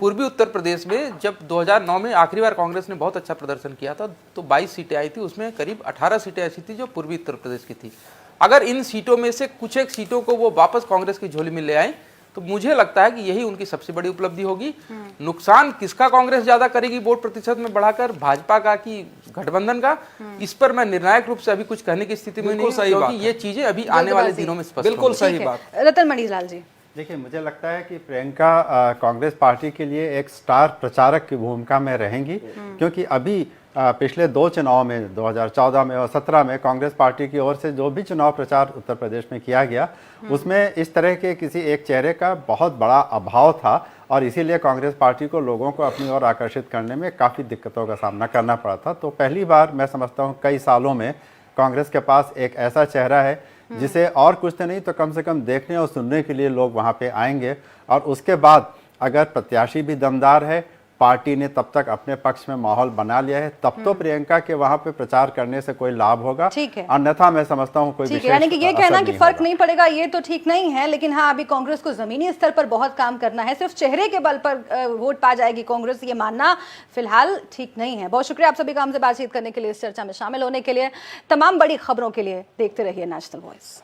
पूर्वी उत्तर प्रदेश में जब 2009 में आखिरी बार कांग्रेस ने बहुत अच्छा प्रदर्शन किया था तो 22 सीटें आई थी, उसमें करीब 18 सीटें ऐसी थी जो पूर्वी उत्तर प्रदेश की थी। अगर इन सीटों में से कुछ एक सीटों को वो वापस कांग्रेस की झोली में ले आए तो मुझे लगता है कि यही उनकी सबसे बड़ी उपलब्धि होगी। नुकसान किसका कांग्रेस ज्यादा करेगी वोट प्रतिशत में बढ़ाकर, भाजपा का कि गठबंधन का, इस पर मैं निर्णायक रूप से अभी कुछ कहने की स्थिति में नहीं हूं, क्योंकि ये चीजें अभी आने वाले दिनों में स्पष्ट बिल्कुल सही बात। रतन मणिलाल जी, देखिए, मुझे लगता है कि प्रियंका कांग्रेस पार्टी के लिए एक स्टार प्रचारक की भूमिका में रहेंगी, क्योंकि अभी पिछले 2 चुनाव में 2014 में और 17 में कांग्रेस पार्टी की ओर से जो भी चुनाव प्रचार उत्तर प्रदेश में किया गया, उसमें इस तरह के किसी एक चेहरे का बहुत बड़ा अभाव था, और इसीलिए कांग्रेस पार्टी को लोगों को अपनी ओर आकर्षित करने में काफ़ी दिक्कतों का सामना करना पड़ा था। तो पहली बार मैं समझता हूँ कई सालों में कांग्रेस के पास एक ऐसा चेहरा है जिसे और कुछ तो नहीं तो कम से कम देखने और सुनने के लिए लोग वहाँ पे आएंगे। और उसके बाद अगर प्रत्याशी भी दमदार है, पार्टी ने तब तक अपने पक्ष में माहौल बना लिया है, तब तो प्रियंका के वहां पे प्रचार करने से कोई लाभ होगा। ठीक है, अन्यथा मैं समझता हूं कोई विशेष यानी कि ये कहना कि फर्क नहीं पड़ेगा ये तो ठीक नहीं है, लेकिन हाँ, अभी कांग्रेस को जमीनी स्तर पर बहुत काम करना है। सिर्फ चेहरे के बल पर वोट पा जाएगी कांग्रेस, ये मानना फिलहाल ठीक नहीं है। बहुत शुक्रिया आप सभी का हमसे बातचीत करने के लिए, इस चर्चा में शामिल होने के लिए। तमाम बड़ी खबरों के लिए देखते रहिए नेशनल वॉइस।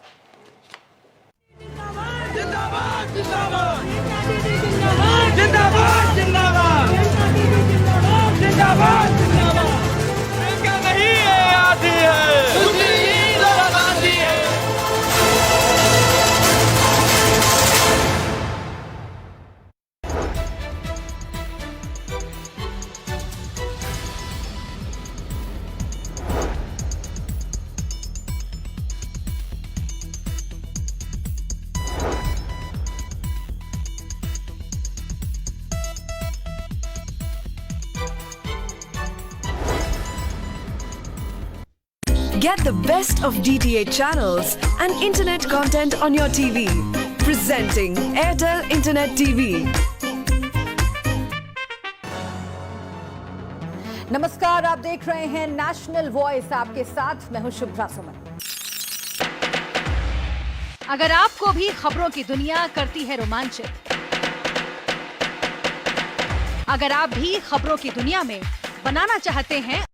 जिंदाबाद जिंदाबाद जिंदाबाद जिंदाबाद जिंदाबाद जिंदाबाद। प्रियंका नहीं है, आती है, इंदिरा गांधी है। Get the best of DTH channels and internet content on your TV. presenting Airtel Internet TV. नमस्कार, आप देख रहे हैं नेशनल वॉइस, आपके साथ मैं हूं शुभ्रा सुमन। अगर आपको भी खबरों की दुनिया करती है रोमांचित, अगर आप भी खबरों की दुनिया में बनाना चाहते हैं